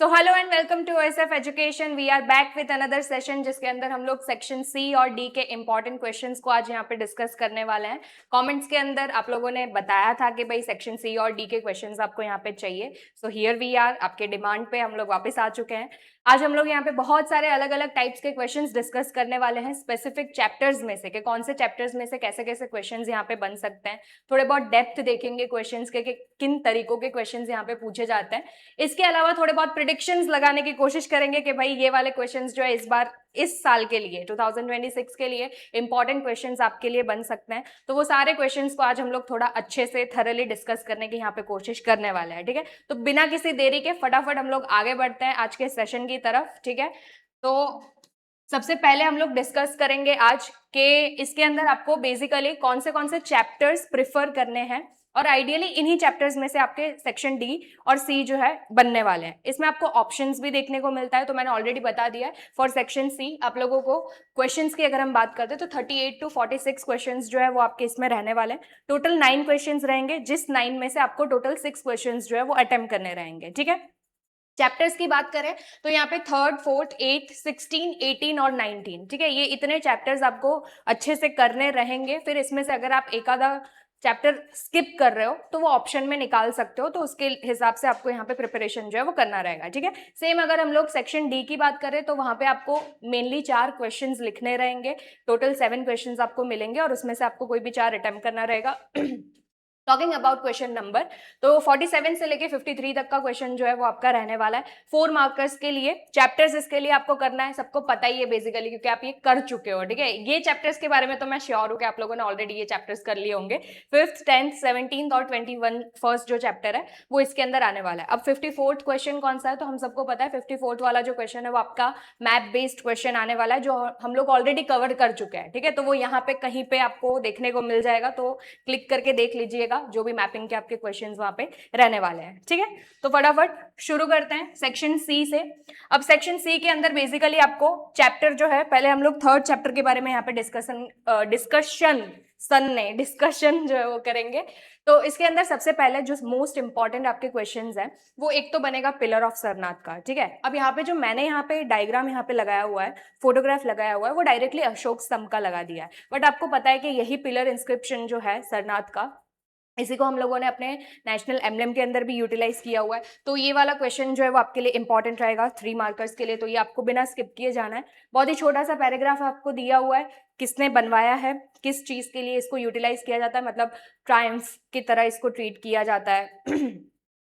So hello and welcome to OSF education. We are back with another session जिसके अंदर हम लोग section C और डी के इंपॉर्टेंट क्वेश्चंस को आज यहाँ पे डिस्कस करने वाले हैं। कमेंट्स के अंदर आप लोगों ने बताया था कि भाई सेक्शन सी और डी के क्वेश्चंस आपको यहाँ पे चाहिए। सो हियर वी आर, आपके डिमांड पे हम लोग वापस आ चुके हैं। आज हम लोग यहाँ पे बहुत सारे अलग अलग टाइप्स के क्वेश्चंस डिस्कस करने वाले हैं, स्पेसिफिक चैप्टर्स में से कि कौन से चैप्टर्स में से कैसे कैसे क्वेश्चंस यहाँ पे बन सकते हैं। थोड़े बहुत डेप्थ देखेंगे क्वेश्चंस के कि किन तरीकों के क्वेश्चंस यहाँ पे पूछे जाते हैं। इसके अलावा थोड़े बहुत प्रिडिक्शंस लगाने की कोशिश करेंगे कि भाई ये वाले क्वेश्चंस जो है इस बार इस साल के लिए 2026 के लिए इंपॉर्टेंट क्वेश्चंस आपके लिए बन सकते हैं। तो वो सारे क्वेश्चंस को आज हम लोग थोड़ा अच्छे से थरली डिस्कस करने की यहाँ पे कोशिश करने वाले हैं। ठीक है, तो बिना किसी देरी के फटाफट हम लोग आगे बढ़ते हैं आज के सेशन की तरफ। ठीक है, तो सबसे पहले हम लोग डिस्कस करेंगे आज के इसके अंदर आपको बेसिकली कौन से चैप्टर्स प्रिफर करने हैं और आइडियली इन्हीं चैप्टर्स में से आपके सेक्शन डी और सी जो है बनने वाले हैं। इसमें आपको ऑप्शंस भी देखने को मिलता है, तो मैंने ऑलरेडी बता दिया है। फॉर सेक्शन सी आप लोगों को क्वेश्चंस की अगर हम बात करते हैं तो 38 to 46 क्वेश्चंस जो है वो आपके इसमें रहने वाले हैं। टोटल 9 क्वेश्चंस रहेंगे, जिस 9 में से आपको टोटल 6 क्वेश्चंस जो है वो अटेम्प्ट करने रहेंगे। ठीक है, चैप्टर्स की बात करें तो यहाँ पे 3rd, 4th, 8th, 16, 18 और 19, ठीक है, ये इतने चैप्टर्स आपको अच्छे से करने रहेंगे। फिर इसमें से अगर आप एक आधा चैप्टर स्किप कर रहे हो तो वो ऑप्शन में निकाल सकते हो, तो उसके हिसाब से आपको यहाँ पे प्रिपरेशन जो है वो करना रहेगा। ठीक है, सेम अगर हम लोग सेक्शन डी की बात करें तो वहां पे आपको मेनली 4 क्वेश्चंस लिखने रहेंगे। टोटल 7 क्वेश्चंस आपको मिलेंगे और उसमें से आपको कोई भी 4 अटेम्प्ट करना रहेगा। टॉकिंग अबाउट क्वेश्चन नंबर, तो 47 से लेके 53 तक का क्वेश्चन जो है वो आपका रहने वाला है 4 मार्कर्स के लिए। चैप्टर्स इसके लिए आपको करना है, सबको पता ही है बेसिकली क्योंकि आप ये कर चुके हो। ठीक है, ये चैप्टर्स के बारे में तो मैं श्योर हूं कि आप लोगों ने ऑलरेडी ये चैप्टर्स कर लिए होंगे। 5th, 10th, 17th और 21 फर्स्ट जो चैप्टर है वो इसके अंदर आने वाला है। अब 54th क्वेश्चन कौन सा है, तो हम सबको पता है 54th वाला जो क्वेश्चन है वो आपका मैप बेस्ड क्वेश्चन आने वाला है, जो हम लोग ऑलरेडी कवर कर चुके हैं। ठीक है, तो वो यहाँ पे कहीं पे आपको देखने को मिल जाएगा, तो क्लिक करके देख लीजिएगा जो भी मैपिंग के आपके क्वेश्चंस वहां पे रहने वाले हैं। ठीक है, तो फटाफट शुरू करते हैं सेक्शन सी से। अब सेक्शन सी के अंदर बेसिकली आपको चैप्टर जो है, पहले हम लोग 3rd चैप्टर के बारे में यहाँ पे डिस्कशन जो है वो करेंगे। तो इसके अंदर सबसे पहले जो मोस्ट इंपॉर्टेंट आपके क्वेश्चंस हैं वो एक तो बनेगा पिलर ऑफ सरनाथ का। ठीक है, अब यहाँ पे जो मैंने यहाँ पे डायग्राम यहाँ पे लगाया हुआ है, फोटोग्राफ लगाया हुआ है, वो डायरेक्टली अशोक स्तंभ का लगा दिया है। बट आपको पता है कि यही पिलर इंस्क्रिप्शन जो है सरनाथ का, इसी को हम लोगों ने अपने नेशनल एम्बलम के अंदर भी यूटिलाइज किया हुआ है। तो ये वाला क्वेश्चन जो है वो आपके लिए इंपॉर्टेंट रहेगा 3 मार्कर्स के लिए, तो ये आपको बिना स्किप किए जाना है। बहुत ही छोटा सा पैराग्राफ आपको दिया हुआ है, किसने बनवाया है, किस चीज के लिए इसको यूटिलाइज किया जाता है, मतलब ट्रायम्फ की तरह इसको ट्रीट किया जाता है।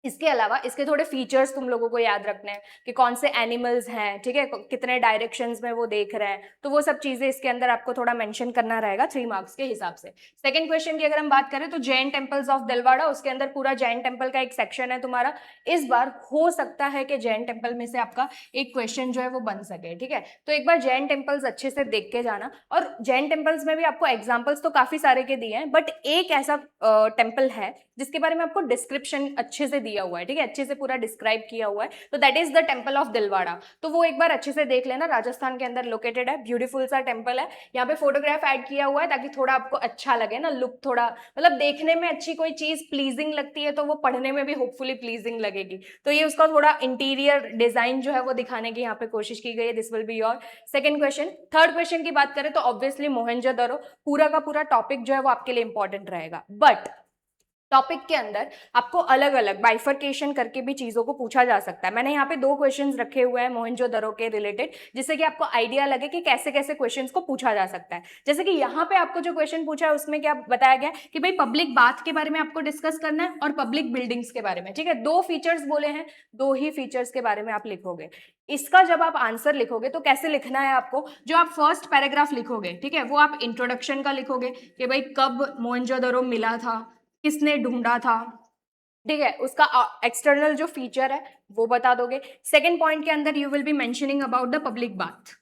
इसके अलावा इसके थोड़े फीचर्स तुम लोगों को याद रखने हैं कि कौन से एनिमल्स हैं, ठीक है, कितने डायरेक्शंस में वो देख रहे हैं, तो वो सब चीजें इसके अंदर आपको थोड़ा मेंशन करना रहेगा 3 मार्क्स के हिसाब से। सेकंड क्वेश्चन की अगर हम बात करें तो जैन टेम्पल्स ऑफ दिलवाड़ा, उसके अंदर पूरा जैन टेम्पल का एक सेक्शन है तुम्हारा। इस बार हो सकता है कि जैन टेम्पल में से आपका एक क्वेश्चन जो है वो बन सके। ठीक है, तो एक बार जैन टेम्पल्स अच्छे से देख के जाना। और जैन टेम्पल्स में भी आपको एग्जाम्पल्स तो काफी सारे के दिए हैं, बट एक ऐसा टेम्पल है जिसके बारे में आपको डिस्क्रिप्शन अच्छे से दिया हुआ है। ठीक है, अच्छे से पूरा डिस्क्राइब किया हुआ है, तो that is the temple of Dilwara. तो वो एक बार अच्छे से देख लेना, राजस्थान के अंदर लोकेटेड है, ब्यूटीफुल सा टेम्पल है। यहाँ पे फोटोग्राफ ऐड किया हुआ है ताकि थोड़ा आपको अच्छा लगे ना, लुक थोड़ा, मतलब देखने में अच्छी कोई चीज प्लीजिंग लगती है तो वो पढ़ने में भी होपफुली प्लीजिंग लगेगी। तो ये उसका थोड़ा इंटीरियर डिजाइन जो है वो दिखाने की यहाँ पे कोशिश की गई है। This will be your second question. Third question की बात करें तो ऑब्वियसली मोहनजोदड़ो, पूरा का पूरा टॉपिक जो है वो आपके लिए इंपॉर्टेंट रहेगा। बट टॉपिक के अंदर आपको अलग अलग बाइफर्केशन करके भी चीजों को पूछा जा सकता है। मैंने यहाँ पे 2 क्वेश्चंस रखे हुए हैं मोहनजोदड़ो के रिलेटेड, जिससे कि आपको आइडिया लगे कि कैसे कैसे क्वेश्चंस को पूछा जा सकता है। जैसे कि यहाँ पे आपको जो क्वेश्चन पूछा है उसमें क्या बताया गया कि भाई पब्लिक बाथ के बारे में आपको डिस्कस करना है और पब्लिक बिल्डिंग्स के बारे में। ठीक है, 2 फीचर्स बोले हैं, 2 ही फीचर्स के बारे में आप लिखोगे। इसका जब आप आंसर लिखोगे तो कैसे लिखना है आपको, जो आप फर्स्ट पैराग्राफ लिखोगे, ठीक है, वो आप इंट्रोडक्शन का लिखोगे कि भाई कब मोहनजोदड़ो मिला था, किसने ढूंढा था, ठीक है, उसका एक्सटर्नल जो फीचर है वो बता दोगे। सेकंड पॉइंट के अंदर you will be mentioning about the public bath,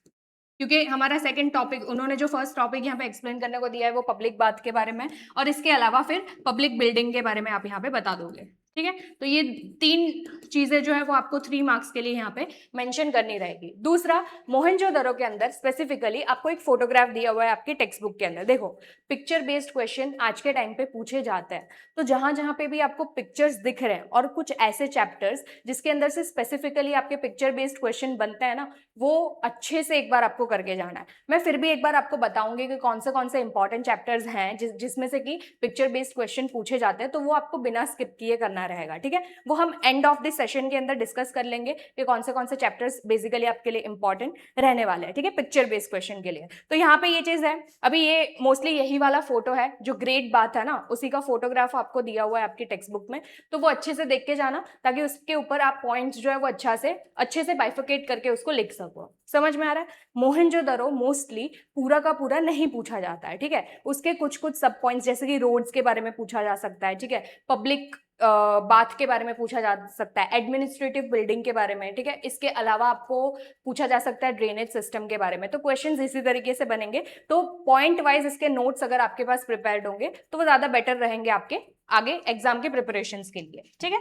क्योंकि हमारा सेकंड टॉपिक, उन्होंने जो फर्स्ट टॉपिक यहाँ पे एक्सप्लेन करने को दिया है वो पब्लिक बाथ के बारे में, और इसके अलावा फिर पब्लिक बिल्डिंग के बारे में आप यहाँ पे बता दोगे। ठीक है। तो ये 3 चीजें जो है वो आपको 3 मार्क्स के लिए यहाँ पे मेंशन करनी रहेगी। दूसरा, मोहनजोदड़ो के अंदर स्पेसिफिकली आपको एक फोटोग्राफ दिया हुआ है आपके टेक्स्ट बुक के अंदर। देखो, पिक्चर बेस्ड क्वेश्चन आज के टाइम पे पूछे जाते हैं, तो जहां जहां पे भी आपको पिक्चर्स दिख रहे हैं और कुछ ऐसे चैप्टर्स जिसके अंदर से स्पेसिफिकली आपके पिक्चर बेस्ड क्वेश्चन बनते हैं ना, वो अच्छे से एक बार आपको करके जाना है। मैं फिर भी एक बार आपको बताऊंगी कि कौन से इंपॉर्टेंट चैप्टर्स हैं जिसमें से कि पिक्चर बेस्ड क्वेश्चन पूछे जाते हैं, तो वो आपको बिना स्किप किए करना रहेगा। ठीक है, वो हम एंड ऑफ दिस सेशन के अंदर डिस्कस कर लेंगे कि कौन से चैप्टर्स बेसिकली आपके लिए इंपॉर्टेंट रहने वाले हैं। ठीक है, पिक्चर बेस्ड क्वेश्चन के लिए। तो यहाँ पे ये चीज है, अभी ये मोस्टली यही वाला फोटो है जो ग्रेट बात है ना, उसी का फोटोग्राफ आपको दिया हुआ है आपकी टेक्स्ट बुक में, तो वो अच्छे से देख के जाना ताकि उसके ऊपर आप पॉइंट्स जो है वो अच्छे से बाइफिकेट करके उसको लिख सको। समझ में आ रहा है? मोहनजोदड़ो मोस्टली पूरा का पूरा नहीं पूछा जाता है। ठीक है, उसके कुछ कुछ सब पॉइंट्स जैसे कि रोड्स के बारे में पूछा जा सकता है। ठीक है, पब्लिक बात के बारे में पूछा जा सकता है, एडमिनिस्ट्रेटिव बिल्डिंग के बारे में। ठीक है, इसके अलावा आपको पूछा जा सकता है ड्रेनेज सिस्टम के बारे में। तो क्वेश्चंस इसी तरीके से बनेंगे। तो पॉइंट वाइज इसके नोट्स अगर आपके पास प्रिपेयर्ड होंगे तो वो ज्यादा बेटर रहेंगे आपके आगे एग्जाम के प्रिपरेशन के लिए। ठीक है,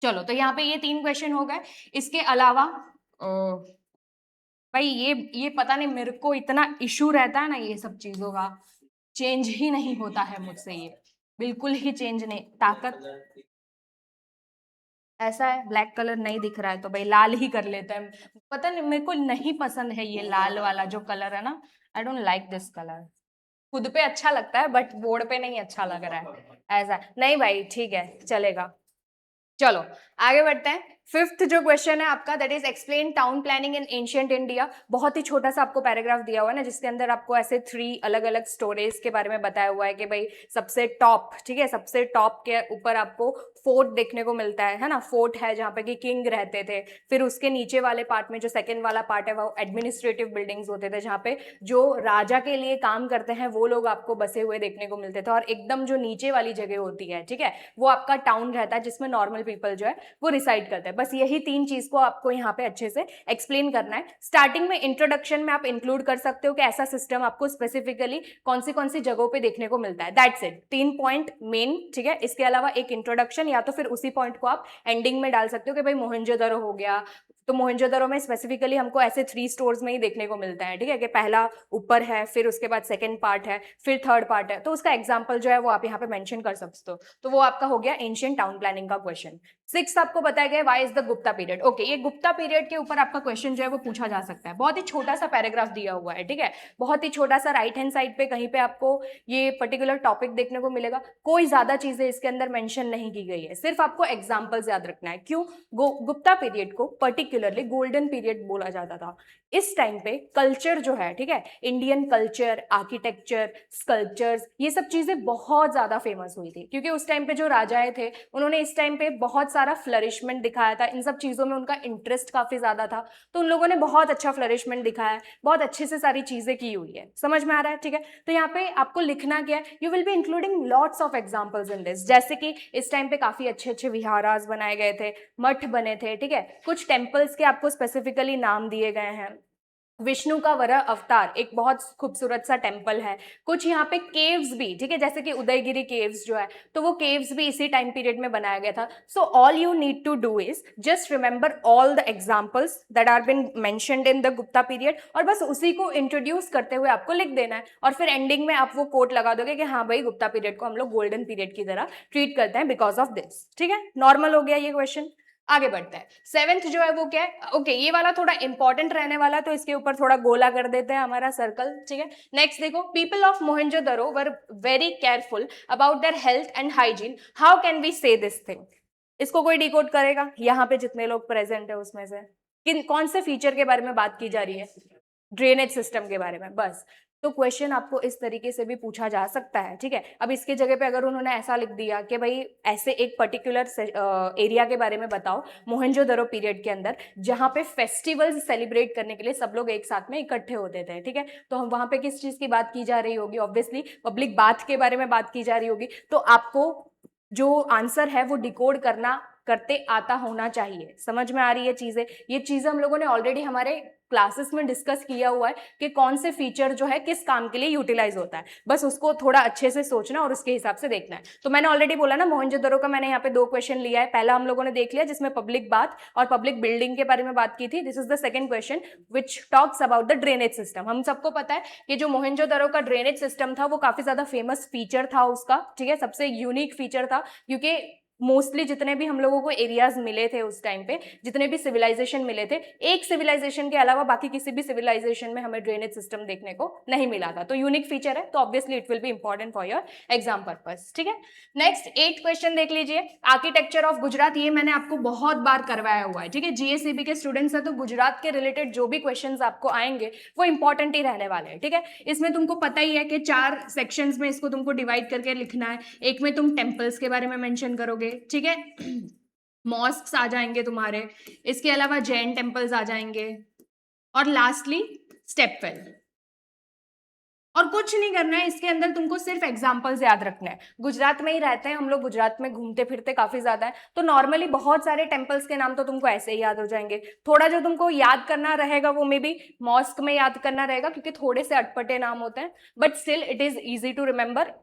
चलो, तो यहाँ पे ये 3 क्वेश्चन हो गए। इसके अलावा भाई ये पता नहीं मेरे को इतना इशू रहता है ना ये सब चीजों का, चेंज ही नहीं होता है मुझसे, ये बिल्कुल ही चेंज नहीं। ताकत ऐसा है, ब्लैक कलर नहीं दिख रहा है तो भाई लाल ही कर लेते हैं। पता नहीं मेरे को नहीं पसंद है ये लाल वाला जो कलर है ना, I don't like this colour. खुद पे अच्छा लगता है बट बोर्ड पे नहीं अच्छा लग रहा है ऐसा। नहीं भाई ठीक है, चलेगा। चलो आगे बढ़ते हैं। फिफ्थ जो क्वेश्चन है आपका, that is explain town planning in ancient India. बहुत ही छोटा सा आपको पैराग्राफ दिया हुआ है ना, जिसके अंदर आपको ऐसे 3 अलग अलग स्टोरीज के बारे में बताया हुआ है कि भाई सबसे टॉप, ठीक है, सबसे टॉप के ऊपर आपको फोर्ट देखने को मिलता है ना, फोर्ट है जहाँ पे कि किंग रहते थे। फिर उसके नीचे वाले पार्ट में जो सेकंड वाला पार्ट है वो एडमिनिस्ट्रेटिव बिल्डिंग्स होते थे, जहाँ पे जो राजा के लिए काम करते हैं वो लोग आपको बसे हुए देखने को मिलते थे। और एकदम जो नीचे वाली जगह होती है, ठीक है, वो आपका टाउन रहता है जिसमें नॉर्मल पीपल जो है वो रिसाइड करते हैं। बस यही 3 चीज को आपको यहाँ पे अच्छे से एक्सप्लेन करना है। स्टार्टिंग में इंट्रोडक्शन में आप इंक्लूड कर सकते हो कि ऐसा सिस्टम आपको स्पेसिफिकली कौन सी जगहों पे देखने को मिलता है। That's it, 3 point main. ठीक है, इसके अलावा एक इंट्रोडक्शन, या तो फिर उसी पॉइंट को आप एंडिंग में डाल सकते हो कि भाई मोहनजोदड़ो हो गया, तो मोहनजोदड़ो में स्पेसिफिकली हमको ऐसे 3 स्टोर्स में ही देखने को मिलता है। ठीक है, कि पहला ऊपर है, फिर उसके बाद सेकंड पार्ट है, फिर थर्ड पार्ट है। तो उसका एग्जांपल जो है वो आप यहाँ पे मेंशन कर सकते हो। तो वो आपका हो गया एंशिएंट टाउन प्लानिंग का क्वेश्चन। 6 आपको बताया गया why is the Gupta period. Okay, ये गुप्ता पीरियड के ऊपर आपका क्वेश्चन जो है वो पूछा जा सकता है। बहुत ही छोटा सा पैराग्राफ दिया हुआ है। ठीक है, बहुत ही छोटा सा, राइट हैंड साइड पे कहीं पे आपको ये पर्टिकुलर टॉपिक देखने को मिलेगा। कोई ज्यादा चीजें इसके अंदर मेंशन नहीं की गई है, सिर्फ आपको एग्जांपल्स याद रखना है। क्यों? गुप्ता पीरियड को पर्टिकुलरली गोल्डन पीरियड बोला जाता था। इस टाइम पे कल्चर जो है, ठीक है, इंडियन कल्चर, आर्किटेक्चर, स्कल्पचर्स, ये सब चीजें बहुत ज्यादा फेमस हुई थी, क्योंकि उस टाइम पे जो राजाएं थे उन्होंने इस टाइम पे बहुत सारा फ्लरिशमेंट दिखाया था। इन सब चीजों में उनका इंटरेस्ट काफी ज्यादा था, तो उन लोगों ने बहुत अच्छा फ्लरिशमेंट दिखाया है, बहुत अच्छे से सारी चीजें की हुई है। समझ में आ रहा है? ठीक है, तो यहाँ पे आपको लिखना क्या है, you will be including lots of examples in this. जैसे कि इस टाइम पे काफी अच्छे अच्छे विहारास बनाए गए थे, मठ बने थे, ठीक है, कुछ टेम्पल्स के आपको स्पेसिफिकली नाम दिए गए हैं। विष्णु का वराह अवतार एक बहुत खूबसूरत सा टेम्पल है। कुछ यहाँ पे केव्स भी, ठीक है, जैसे कि उदयगिरी केव्स जो है, तो वो केव्स भी इसी टाइम पीरियड में बनाया गया था। So all you need to do is just remember all the examples that are been mentioned in the Gupta period, और बस उसी को इंट्रोड्यूस करते हुए आपको लिख देना है। और फिर एंडिंग में आप वो कोट लगा दोगे कि हाँ भाई, गुप्ता पीरियड को हम लोग गोल्डन पीरियड की तरह ट्रीट करते हैं बिकॉज ऑफ दिस। ठीक है, नॉर्मल हो गया ये क्वेश्चन। आगे बढ़ते हैं। 7th जो है वो क्या है, ओके, ये वाला थोड़ा इंपॉर्टेंट रहने वाला है, तो इसके ऊपर थोड़ा गोला कर देते हैं हमारा सर्कल। ठीक है, नेक्स्ट देखो, people of Mohenjodaro were very careful about their health and hygiene, how can we say this thing. इसको कोई डिकोड करेगा? यहाँ पे जितने लोग प्रेजेंट है उसमें से कौन से फीचर के बारे में बात की जा रही है? ड्रेनेज सिस्टम के बारे में। बस, तो क्वेश्चन आपको इस तरीके से भी पूछा जा सकता है। ठीक है, अब इसके जगह पे अगर उन्होंने ऐसा लिख दिया कि भाई ऐसे एक पर्टिकुलर एरिया के बारे में बताओ मोहनजोदड़ो पीरियड के अंदर, जहां पे फेस्टिवल्स सेलिब्रेट करने के लिए सब लोग एक साथ में इकट्ठे होते थे। ठीक है, तो हम वहां पे किस चीज की बात की जा रही होगी? ऑब्वियसली पब्लिक बाथ के बारे में बात की जा रही होगी। तो आपको जो आंसर है वो डिकोड करना करते आता होना चाहिए। समझ में आ रही है चीजें? ये चीजें हम लोगों ने ऑलरेडी हमारे क्लासेस में डिस्कस किया हुआ है कि कौन से फीचर जो है किस काम के लिए यूटिलाइज होता है, बस उसको थोड़ा अच्छे से सोचना और उसके हिसाब से देखना है। तो मैंने ऑलरेडी बोला ना, मोहनजोदड़ो का मैंने यहाँ पे 2 क्वेश्चन लिया है। पहला हम लोगों ने देख लिया जिसमें पब्लिक बाथ और पब्लिक बिल्डिंग के बारे में बात की थी। This is the second question which talks about the drainage system. हम सबको पता है कि जो मोहनजोदड़ो का ड्रेनेज सिस्टम था वो काफी ज्यादा फेमस फीचर था उसका, ठीक है, सबसे यूनिक फीचर था, क्योंकि मोस्टली जितने भी हम लोगों को एरियाज मिले थे उस टाइम पे, जितने भी सिविलाइजेशन मिले थे, एक सिविलाइजेशन के अलावा बाकी किसी भी सिविलाइजेशन में हमें ड्रेनेज सिस्टम देखने को नहीं मिला था। तो यूनिक फीचर है, तो obviously it will be important for your exam purpose, ठीक है। नेक्स्ट 8 क्वेश्चन देख लीजिए। आर्किटेक्चर ऑफ गुजरात, ये मैंने आपको बहुत बार करवाया हुआ है, ठीक है। जीएसईबी के स्टूडेंट्स हैं तो गुजरात के रिलेटेड जो भी क्वेश्चन आपको आएंगे वो इंपॉर्टेंट ही रहने वाले हैं, ठीक है। इसमें तुमको पता ही है कि 4 सेक्शंस में इसको तुमको डिवाइड करके लिखना है। एक में तुम टेम्पल्स के बारे में मेंशन करोगे, ठीक है, मॉस्क्स आ जाएंगे तुम्हारे, इसके अलावा जैन टेम्पल्स आ जाएंगे, और लास्टली स्टेपवेल। और कुछ नहीं करना है इसके अंदर, तुमको सिर्फ एग्जाम्पल्स याद रखना है। गुजरात में ही रहते हैं हम लोग, गुजरात में घूमते फिरते काफी ज्यादा है, तो नॉर्मली बहुत सारे टेम्पल्स के नाम तो तुमको ऐसे ही याद हो जाएंगे। थोड़ा जो तुमको याद करना रहेगा वो मे बी मॉस्क में याद करना रहेगा, क्योंकि थोड़े से अटपटे नाम होते हैं, but still it is easy to remember.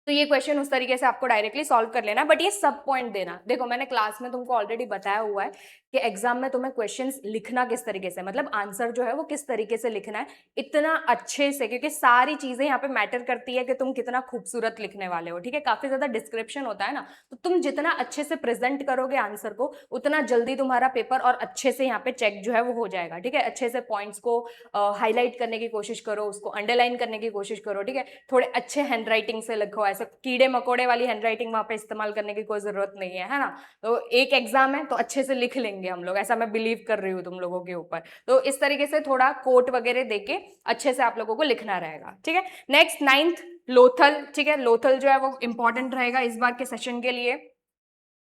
तो ये क्वेश्चन उस तरीके से आपको डायरेक्टली सॉल्व कर लेना, बट ये सब पॉइंट देना। देखो मैंने क्लास में तुमको ऑलरेडी बताया हुआ है कि एग्जाम में तुम्हें क्वेश्चंस लिखना किस तरीके से, मतलब आंसर जो है वो किस तरीके से लिखना है इतना अच्छे से, क्योंकि सारी चीजें यहाँ पे मैटर करती है कि तुम कितना खूबसूरत लिखने वाले हो, ठीक है। काफी ज्यादा डिस्क्रिप्शन होता है ना, तो तुम जितना अच्छे से प्रेजेंट करोगे आंसर को, उतना जल्दी तुम्हारा पेपर और अच्छे से यहाँ पे चेक जो है वो हो जाएगा, ठीक है। अच्छे से पॉइंट्स को हाईलाइट करने की कोशिश करो, उसको अंडरलाइन करने की कोशिश करो, ठीक है। थोड़े अच्छे हैंडराइटिंग से लिखो, ऐसे कीड़े मकोड़े वाली हैंडराइटिंग वहां पे इस्तेमाल करने की कोई जरूरत नहीं है ना। तो एक एग्जाम है तो अच्छे से लिख लेंगे हम लोग, ऐसा मैं बिलीव कर रही हूँ तुम लोगों के ऊपर। तो इस तरीके से थोड़ा कोट वगैरह देके अच्छे से आप लोगों को लिखना रहेगा, ठीक है। नेक्स्ट 9th लोथल, ठीक है। लोथल जो है वो इंपॉर्टेंट रहेगा इस बार के सेशन के लिए।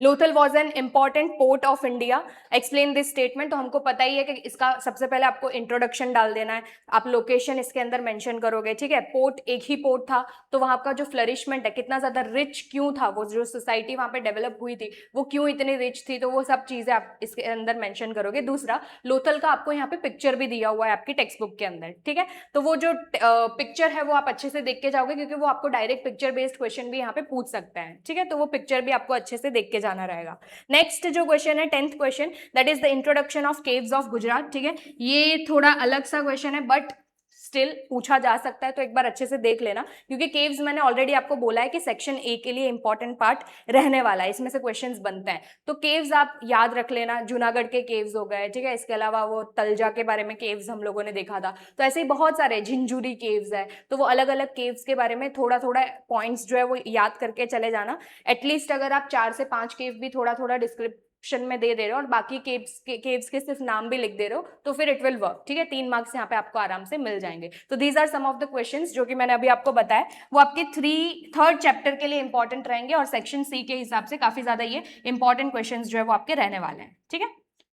Lothal was an important port of India, explain this statement. तो हमको पता ही है कि इसका सबसे पहले आपको इंट्रोडक्शन डाल देना है, आप लोकेशन इसके अंदर मेंशन करोगे, ठीक है। पोर्ट एक ही पोर्ट था, तो वहां का जो फ्लरिशमेंट है, कितना ज्यादा रिच क्यों था, वो जो सोसाइटी वहां पे डेवलप हुई थी वो क्यों इतनी रिच थी, तो वो सब चीजें आप इसके अंदर मेंशन करोगे। दूसरा, लोथल का आपको यहाँ पे पिक्चर भी दिया हुआ है आपकी टेक्स्ट बुक के अंदर, ठीक है। तो वो जो पिक्चर है वो आप अच्छे से देख के जाओगे, क्योंकि वो आपको डायरेक्ट पिक्चर बेस्ड क्वेश्चन भी यहाँ पे पूछ सकता है, ठीक है। तो वो पिक्चर भी आपको अच्छे से देख के जाना रहेगा। नेक्स्ट जो क्वेश्चन है 10th question, that is the introduction of caves of Gujarat, ठीक है। ये थोड़ा अलग सा क्वेश्चन है बट स्टिल पूछा जा सकता है, तो एक बार अच्छे से देख लेना, क्योंकि केव्स मैंने ऑलरेडी आपको बोला है कि सेक्शन ए के लिए इंपॉर्टेंट पार्ट रहने वाला है, इसमें से क्वेश्चंस बनते हैं। तो केव्स आप याद रख लेना, जूनागढ़ के केव्स हो गए, ठीक है। इसके अलावा वो तलजा के बारे में केव्स हम लोगों ने देखा था, तो ऐसे ही बहुत सारे झिंझुरी केव्स है, तो वो अलग अलग केव्स के बारे में थोड़ा थोड़ा पॉइंट्स जो है वो याद करके चले जाना। एटलीस्ट अगर आप 4 से 5 केव भी थोड़ा थोड़ा डिस्क्रिप्शन में दे रहे हो और बाकी केव्स के सिर्फ नाम भी लिख दे रहे हो, तो फिर इट विल वर्क, ठीक है। 3 मार्क्स यहाँ पे आपको आराम से मिल जाएंगे। तो these are some of the questions जो कि मैंने अभी आपको बताया, वो आपके 3rd चैप्टर के लिए इंपॉर्टेंट रहेंगे, और सेक्शन सी के हिसाब से काफी ज्यादा ये इंपॉर्टेंट क्वेश्चंस जो है वो आपके रहने वाले हैं, ठीक है।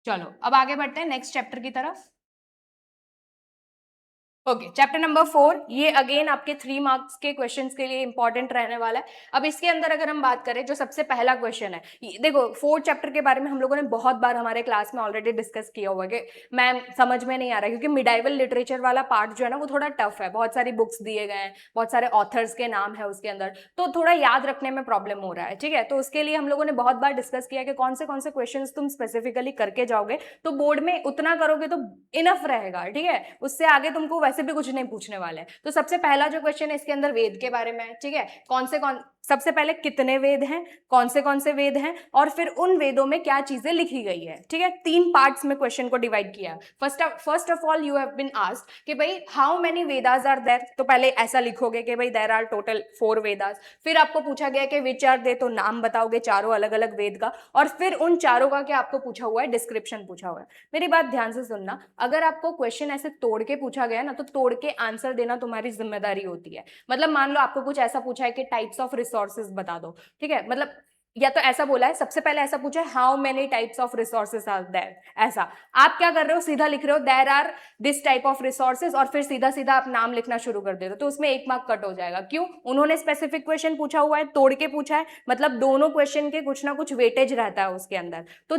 चलो अब आगे बढ़ते हैं नेक्स्ट चैप्टर की तरफ। ओके, चैप्टर नंबर 4, ये अगेन आपके 3 मार्क्स के क्वेश्चंस के लिए इंपॉर्टेंट रहने वाला है। अब इसके अंदर अगर हम बात करें, जो सबसे पहला क्वेश्चन है, देखो 4th चैप्टर के बारे में हम लोगों ने बहुत बार हमारे क्लास में ऑलरेडी डिस्कस किया हुआ है कि मैम समझ में नहीं आ रहा है, क्योंकि मिडाइवल लिटरेचर वाला पार्ट जो है ना वो थोड़ा टफ है, बहुत सारी बुक्स दिए गए हैं, बहुत सारे ऑथर्स के नाम है उसके अंदर, तो थोड़ा याद रखने में प्रॉब्लम हो रहा है, ठीक है। तो उसके लिए हम लोगों ने बहुत बार डिस्कस किया कि कौन से क्वेश्चन तुम स्पेसिफिकली करके जाओगे, तो बोर्ड में उतना करोगे तो इनफ रहेगा, ठीक है। उससे आगे तुमको वैसे भी कुछ नहीं पूछने वाले हैं। तो सबसे पहला जो क्वेश्चन है इसके अंदर वेद के बारे में, ठीक है। सबसे पहले कितने वेद हैं, कौन से वेद हैं, और फिर उन वेदों में क्या चीजें लिखी गई है, ठीक है। 3 पार्ट्स में क्वेश्चन को डिवाइड किया। First of all you have been asked कि भाई how many Vedas are there, तो पहले ऐसा लिखोगे कि भाई देयर आर टोटल 4 वेदास। फिर आपको पूछा गया कि विच आर दे, तो नाम बताओगे चारों अलग अलग वेद का, और फिर उन चारों का क्या आपको पूछा हुआ है, डिस्क्रिप्शन पूछा हुआ है। मेरी बात ध्यान से सुनना, अगर आपको क्वेश्चन ऐसे तोड़ के पूछा गया ना, तो तोड़ के आंसर देना तुम्हारी जिम्मेदारी होती है। मतलब मान लो आपको कुछ ऐसा पूछा है कि टाइप्स ऑफ रिसोर्सेज बता दो, ठीक है, मतलब या तो ऐसा बोला है, सबसे पहले ऐसा पूछा है how many types of resources are there, ऐसा आप क्या कर रहे हो, सीधा लिख रहे हो there are this type of resources और फिर सीधा सीधा आप नाम लिखना शुरू कर दे रहे हो, तो उसमें 1 मार्क कट हो जाएगा। क्यों? उन्होंने स्पेसिफिक क्वेश्चन पूछा हुआ है, तोड़ के पूछा है, मतलब दोनों क्वेश्चन के कुछ ना कुछ वेटेज रहता है उसके अंदर, तो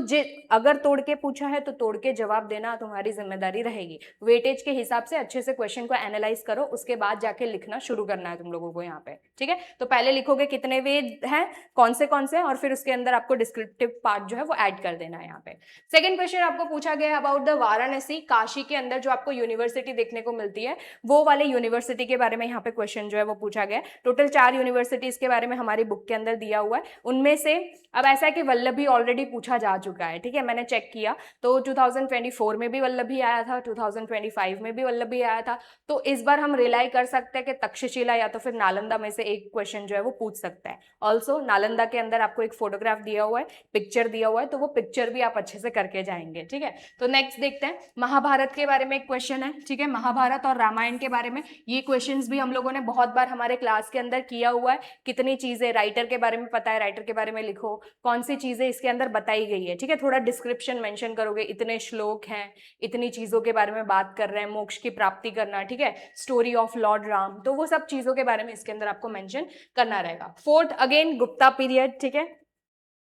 अगर तोड़ के पूछा है तो तोड़ के जवाब देना तुम्हारी जिम्मेदारी रहेगी। वेटेज के हिसाब से अच्छे से क्वेश्चन को एनालाइज करो, उसके बाद जाके लिखना शुरू करना है तुम लोगों को यहाँ पे, ठीक है। तो पहले लिखोगे कितने वेद हैं, कौन से और फिर उसके अंदर आपको डिस्क्रिप्टिव पार्ट जो है वो ऐड कर देना है यहाँ पे। सेकंड क्वेश्चन आपको पूछा गया अबाउट द वाराणसी, काशी के अंदर जो आपको यूनिवर्सिटी देखने को मिलती है वो वाले यूनिवर्सिटी के बारे में यहाँ पे क्वेश्चन जो है वो पूछा गया है। टोटल 4 यूनिवर्सिटीज के बारे में हमारी बुक के अंदर दिया हुआ है, उनमें से अब ऐसा है कि वल्लभी ऑलरेडी पूछा जा चुका है, ठीक है, मैंने चेक किया तो 2024 में भी वल्लभी आया था, 2025 में भी वल्लभी आया था, तो इस बार हम रिलाई कर सकते हैं कि तक्षशिला या तो फिर नालंदा में से एक क्वेश्चन जो है वो पूछ सकता है। ऑल्सो नालंदा के अंदर आपको एक फोटोग्राफ दिया हुआ है, पिक्चर दिया हुआ है, तो वो पिक्चर भी आप अच्छे से करके जाएंगे, ठीक है। तो नेक्स्ट देखते हैं, महाभारत के बारे में एक क्वेश्चन है, ठीक है, महाभारत और रामायण के बारे में ये क्वेश्चंस भी हम लोगों ने बहुत बार हमारे क्लास के अंदर किया हुआ है। कितनी चीजें राइटर के बारे में पता है, राइटर के बारे में लिखो, कौन सी चीजें इसके अंदर बताई गई है, ठीक है, थोड़ा डिस्क्रिप्शन मेंशन करोगे, इतने श्लोक हैं, इतनी चीजों के बारे में बात कर रहे हैं, मोक्ष की प्राप्ति करना, ठीक है, स्टोरी ऑफ लॉर्ड राम, तो वो सब चीजों के बारे में इसके अंदर आपको मेंशन करना रहेगा। फोर्थ अगेन गुप्ता पीरियड, ठीक है,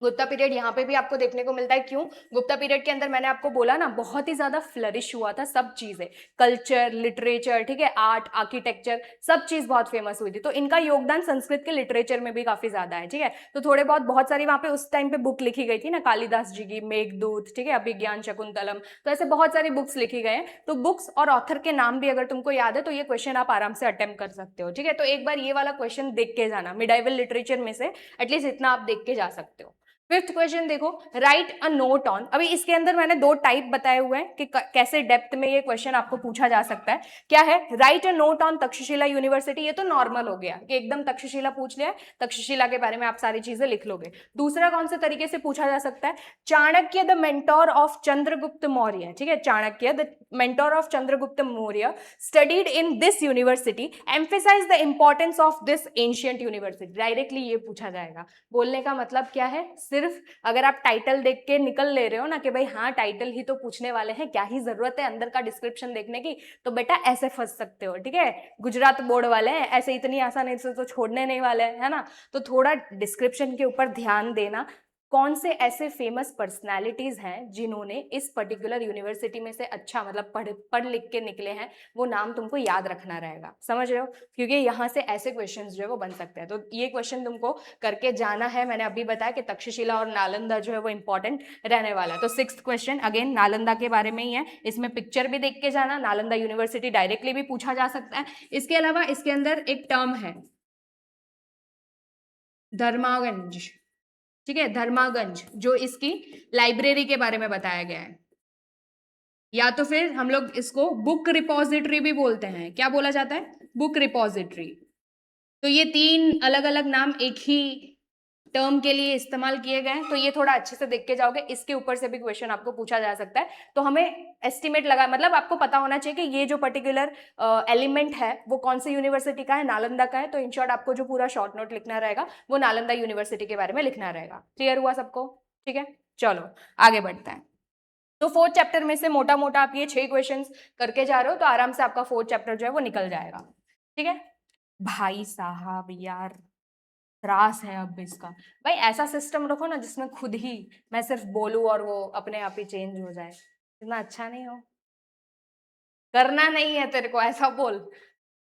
गुप्ता पीरियड यहाँ पे भी आपको देखने को मिलता है। क्यों? गुप्ता पीरियड के अंदर मैंने आपको बोला ना बहुत ही ज्यादा फ्लरिश हुआ था, सब चीजें, कल्चर, लिटरेचर, ठीक है, आर्ट, आर्किटेक्चर, सब चीज बहुत फेमस हुई थी, तो इनका योगदान संस्कृत के लिटरेचर में भी काफी ज्यादा है, ठीक है। तो थोड़े बहुत सारी वहां पे उस टाइम पे बुक लिखी गई थी ना, कालिदास जी की मेघदूत, ठीक है, अभिज्ञान शकुंतलम, तो ऐसे बहुत सारी बुक्स लिखी गए हैं। तो बुक्स और ऑथर के नाम भी अगर तुमको याद है तो ये क्वेश्चन आप आराम से अटेम्प्ट कर सकते हो, ठीक है। तो एक बार ये वाला क्वेश्चन देख के जाना, मिडाइवल लिटरेचर में से एटलीस्ट इतना आप देख के जा सकते हो। फिफ्थ क्वेश्चन देखो, राइट अ नोट ऑन, अभी इसके अंदर मैंने 2 टाइप बताए हुए हैं कि कैसे डेप्थ में ये क्वेश्चन आपको पूछा जा सकता है। क्या है? Right a note on Takshashila university, ये तो नॉर्मल हो गया कि एकदम तक्षशिला पूछ लिया, तक्षशिला के बारे में आप सारी चीजें लिख लोगे। दूसरा कौन से तरीके से पूछा जा सकता है, Chanakya the mentor of Chandragupta Maurya, ठीक है, Chanakya the mentor of Chandragupta Maurya studied in this university, emphasize the importance of this ancient university, directly ये पूछा जाएगा। बोलने का मतलब क्या है, सिर्फ अगर आप टाइटल देख के निकल ले रहे हो ना कि भाई हाँ टाइटल ही तो पूछने वाले हैं, क्या ही जरूरत है अंदर का डिस्क्रिप्शन देखने की, तो बेटा ऐसे फंस सकते हो, ठीक है। गुजरात बोर्ड वाले हैं, ऐसे इतनी आसानी से तो छोड़ने नहीं वाले हैं, है ना, तो थोड़ा डिस्क्रिप्शन के ऊपर ध्यान देना। कौन से ऐसे फेमस पर्सनालिटीज हैं जिन्होंने इस पर्टिकुलर यूनिवर्सिटी में से अच्छा मतलब पढ़ लिख के निकले हैं, वो नाम तुमको याद रखना रहेगा, समझ रहे हो, क्योंकि यहाँ से ऐसे क्वेश्चंस जो है वो बन सकते हैं। तो ये क्वेश्चन तुमको करके जाना है, मैंने अभी बताया कि तक्षशिला और नालंदा जो है वो इंपॉर्टेंट रहने वाला है। तो 6th क्वेश्चन अगेन नालंदा के बारे में ही है, इसमें पिक्चर भी देख के जाना, नालंदा यूनिवर्सिटी डायरेक्टली भी पूछा जा सकता है। इसके अलावा इसके अंदर एक टर्म है धर्मागंज, ठीक है, धर्मागंज, जो इसकी लाइब्रेरी के बारे में बताया गया है, या तो फिर हम लोग इसको बुक रिपोजिटरी भी बोलते हैं। क्या बोला जाता है? Book repository. तो ये 3 अलग अलग नाम एक ही टर्म के लिए इस्तेमाल किए गए हैं, तो ये थोड़ा अच्छे से देख के जाओगे, इसके ऊपर से भी क्वेश्चन आपको पूछा जा सकता है। तो हमें एस्टिमेट लगा, मतलब आपको पता होना चाहिए कि ये जो पर्टिकुलर एलिमेंट है वो कौन सी यूनिवर्सिटी का है, नालंदा का है, तो इन शॉर्ट आपको जो पूरा शॉर्ट नोट लिखना रहेगा वो नालंदा यूनिवर्सिटी के बारे में लिखना रहेगा। क्लियर हुआ सबको? ठीक है, चलो आगे बढ़ते हैं। तो 4th चैप्टर में से मोटा मोटा आप ये 6 क्वेश्चंस करके जा रहे हो तो आराम से आपका 4th चैप्टर जो है वो निकल जाएगा, ठीक है। भाई साहब यार त्रास है अब इसका, भाई ऐसा सिस्टम रखो ना जिसमें खुद ही मैं सिर्फ बोलूं और वो अपने आप ही चेंज हो जाए, इतना अच्छा नहीं हो, करना नहीं है तेरे को, ऐसा बोल।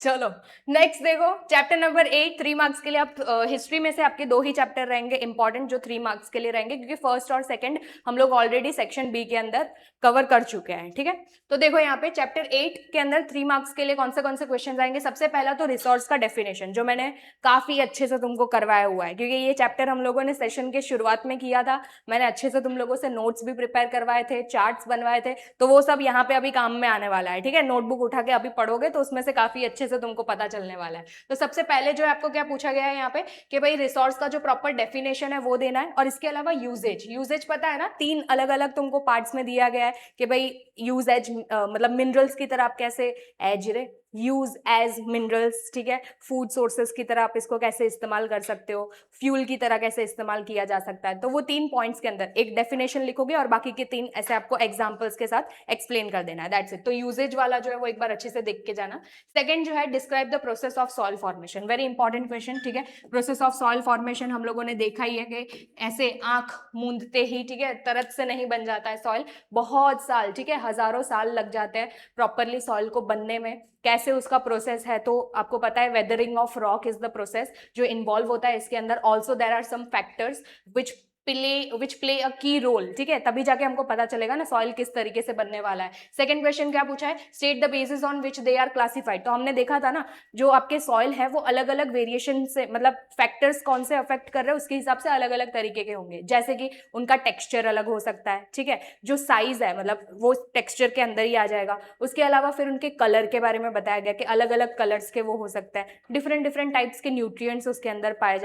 चलो नेक्स्ट देखो, चैप्टर नंबर 8 3 मार्क्स के लिए। आप हिस्ट्री में से आपके 2 ही चैप्टर रहेंगे इंपॉर्टेंट जो 3 मार्क्स के लिए रहेंगे, क्योंकि फर्स्ट और सेकंड हम लोग ऑलरेडी सेक्शन बी के अंदर कवर कर चुके हैं, ठीक है। तो देखो यहाँ पे चैप्टर 8 के अंदर 3 मार्क्स के लिए कौन से क्वेश्चन आएंगे। सबसे पहला तो रिसोर्स का डेफिनेशन, जो मैंने काफी अच्छे से तुमको करवाया हुआ है, क्योंकि ये चैप्टर हम लोगों ने सेशन के शुरुआत में किया था, मैंने अच्छे से तुम लोगों से नोट्स भी प्रिपेयर करवाए थे, चार्ट्स बनवाए थे, तो वो सब यहाँ पे अभी काम में आने वाला है, ठीक है। नोटबुक उठा के अभी पढ़ोगे तो उसमें से काफी अच्छे से तुमको पता चलने वाला है। तो सबसे पहले जो है आपको क्या पूछा गया है यहाँ पे कि भाई रिसोर्स का जो प्रॉपर डेफिनेशन है वो देना है, और इसके अलावा यूजेज पता है ना, 3 अलग अलग तुमको पार्ट्स में दिया गया है कि भाई यूजेज मतलब मिनरल्स की तरह आप कैसे एज रे यूज एज मिनरल्स, ठीक है, फूड सोर्सेस की तरह आप इसको कैसे इस्तेमाल कर सकते हो, फ्यूल की तरह कैसे इस्तेमाल किया जा सकता है। तो वो 3 पॉइंट्स के अंदर एक डेफिनेशन लिखोगे और बाकी के 3 ऐसे आपको एग्जांपल्स के साथ एक्सप्लेन कर देना है, दैट्स इट। तो यूजेज वाला जो है वो एक बार अच्छे से देख के जाना। सेकंड जो है describe the process of soil formation, very important question, ठीक है। प्रोसेस ऑफ सॉइल फॉर्मेशन हम लोगों ने देखा ही है कि ऐसे आंख मूंदते ही, ठीक है, तरत से नहीं बन जाता है सॉइल, बहुत साल, ठीक है, हजारों साल लग जाते हैं प्रॉपरली सॉइल को बनने में। कैसे उसका प्रोसेस है तो आपको पता है, weathering of rock is the process जो इन्वॉल्व होता है इसके अंदर। Also there are some factors which play a key role, ठीक है, तभी जाके हमको पता चलेगा ना सॉइल किस तरीके से बनने वाला है। सेकंड क्वेश्चन क्या पूछा है, state the basis on which they are classified. तो हमने देखा था ना, जो आपके सॉइल है वो अलग अलग वेरिएशन से, मतलब फैक्टर्स कौन से अफेक्ट कर रहे हैं उसके हिसाब से अलग अलग तरीके के होंगे। जैसे कि उनका टेक्सचर अलग हो सकता है, ठीक है, जो साइज है मतलब वो टेक्सचर के अंदर ही आ जाएगा। उसके अलावा फिर उनके कलर के बारे में बताया गया कि अलग अलग कलर्स के वो हो सकता है, डिफरेंट डिफरेंट टाइप्स के न्यूट्रिएंट्स उसके अंदर पाए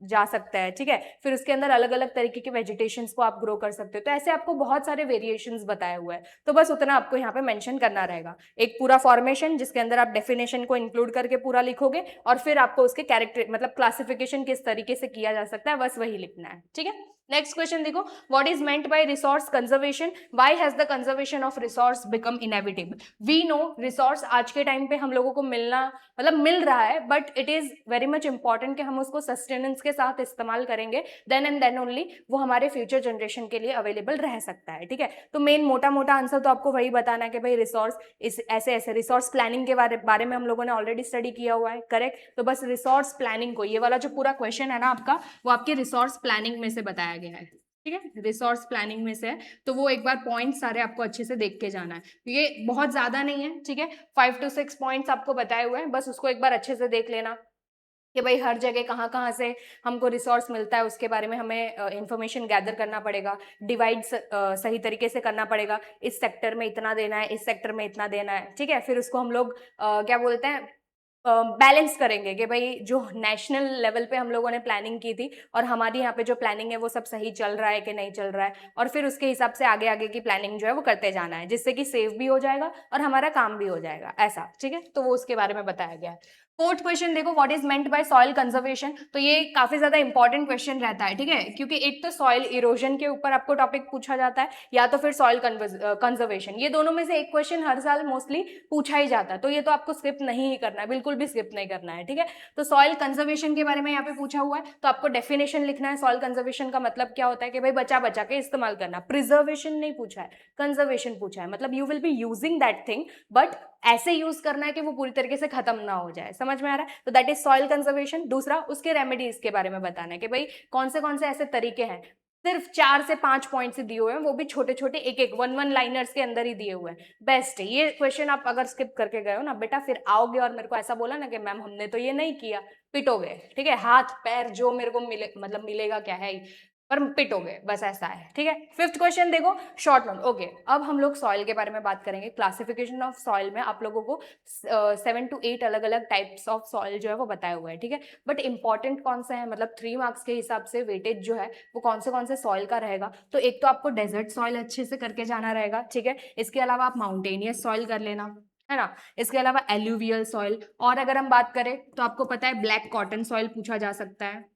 जा सकता है, ठीक है। फिर उसके अंदर अलग अलग तरीके के वेजिटेशंस को आप ग्रो कर सकते हो। तो ऐसे आपको बहुत सारे वेरिएशंस बताए हुए हैं, तो बस उतना आपको यहाँ पे मेंशन करना रहेगा। एक पूरा फॉर्मेशन जिसके अंदर आप डेफिनेशन को इंक्लूड करके पूरा लिखोगे और फिर आपको उसके कैरेक्टर मतलब क्लासिफिकेशन किस तरीके से किया जा सकता है बस वही लिखना है, ठीक है। नेक्स्ट क्वेश्चन देखो, what is meant by resource conservation, why has the conservation of resource become inevitable. We know resource आज के टाइम पे हम लोगों को मिलना मतलब मिल रहा है, but it is very much important कि हम उसको सस्टेनेंस के साथ इस्तेमाल करेंगे, देन एंड देन ओनली वो हमारे फ्यूचर जनरेशन के लिए अवेलेबल रह सकता है, ठीक है। तो मेन मोटा मोटा आंसर तो आपको वही बताना है कि भाई रिसोर्स इस ऐसे ऐसे रिसोर्स प्लानिंग के बारे में हम लोगों ने ऑलरेडी स्टडी किया हुआ है, करेक्ट। तो बस रिसोर्स प्लानिंग को, ये वाला जो पूरा क्वेश्चन है ना आपका, वो आपके रिसोर्स प्लानिंग में से बताया गया है, ठीक है, रिसोर्स प्लानिंग में से है। तो वो एक बार पॉइंट सारे आपको अच्छे से देख के जाना है, ये बहुत ज्यादा नहीं है, ठीक है, 5 to 6 पॉइंट्स आपको बताए हुए हैं, बस उसको एक बार अच्छे से देख लेना कि भाई हर जगह कहाँ कहाँ से हमको रिसोर्स मिलता है, उसके बारे में हमें इंफॉर्मेशन गैदर करना पड़ेगा, डिवाइड सही तरीके से करना पड़ेगा, इस सेक्टर में इतना देना है, इस सेक्टर में इतना देना है, ठीक है। फिर उसको हम लोग क्या बोलते हैं, बैलेंस करेंगे कि भाई जो नेशनल लेवल पे हम लोगों ने प्लानिंग की थी और हमारी यहाँ पे जो प्लानिंग है वो सब सही चल रहा है कि नहीं चल रहा है, और फिर उसके हिसाब से आगे आगे की प्लानिंग जो है वो करते जाना है, जिससे कि सेफ भी हो जाएगा और हमारा काम भी हो जाएगा, ऐसा, ठीक है। तो वो उसके बारे में बताया गया है। फोर्थ क्वेश्चन देखो, what is meant bye soil conservation. तो ये काफी ज्यादा इंपॉर्टेंट क्वेश्चन रहता है, ठीक है, क्योंकि एक तो सॉइल इरोजन के ऊपर आपको टॉपिक पूछा जाता है, या तो फिर सॉइल कंजर्वेशन, ये दोनों में से एक क्वेश्चन हर साल मोस्टली पूछा ही जाता है। तो ये तो आपको स्किप नहीं ही करना है, बिल्कुल भी स्किप नहीं करना है, ठीक है। तो सॉइल कंजर्वेशन के बारे में यहाँ पे पूछा हुआ है, तो आपको डेफिनेशन लिखना है। सॉइल कंजर्वेशन का मतलब क्या होता है कि भाई बचा बचा के इस्तेमाल करना, प्रिजर्वेशन नहीं पूछा है, कंजर्वेशन पूछा है, मतलब you will be using that thing, but ऐसे यूज करना है कि वो पूरी तरीके से खत्म ना हो जाए, समझ में आ रहा है। तो दैट इज सॉइल कंजर्वेशन। दूसरा उसके रेमेडीज के बारे में बताना है कि भाई कौन से ऐसे तरीके हैं, सिर्फ 4 से 5 पॉइंट से दिए हुए हैं, वो भी छोटे छोटे एक एक वन लाइनर्स के अंदर ही दिए हुए हैं, बेस्ट है ये क्वेश्चन। आप अगर स्किप करके गए हो ना बेटा, फिर आओगे और मेरे को ऐसा बोला ना कि मैम हमने तो ये नहीं किया, पिटोगे, ठीक है, हाथ पैर जो मेरे को मिले मतलब मिलेगा क्या है, पर पिटोगे, बस ऐसा है, ठीक है। फिफ्थ क्वेश्चन देखो, शॉर्ट नोट, ओके। अब हम लोग सॉइल के बारे में बात करेंगे। क्लासिफिकेशन ऑफ सॉइल में आप लोगों को 7 to 8 अलग अलग टाइप्स ऑफ सॉइल जो है वो बताया हुआ है, ठीक है। बट इंपॉर्टेंट कौन सा है, मतलब 3 मार्क्स के हिसाब से वेटेज जो है वो कौन से सॉइल का रहेगा। तो एक तो आपको डेजर्ट सॉइल अच्छे से करके जाना रहेगा, ठीक है। इसके अलावा आप माउंटेनियस सॉइल कर लेना, है ना। इसके अलावा एल्यूवियल सॉइल, और अगर हम बात करें तो आपको पता है ब्लैक कॉटन सॉइल पूछा जा सकता है,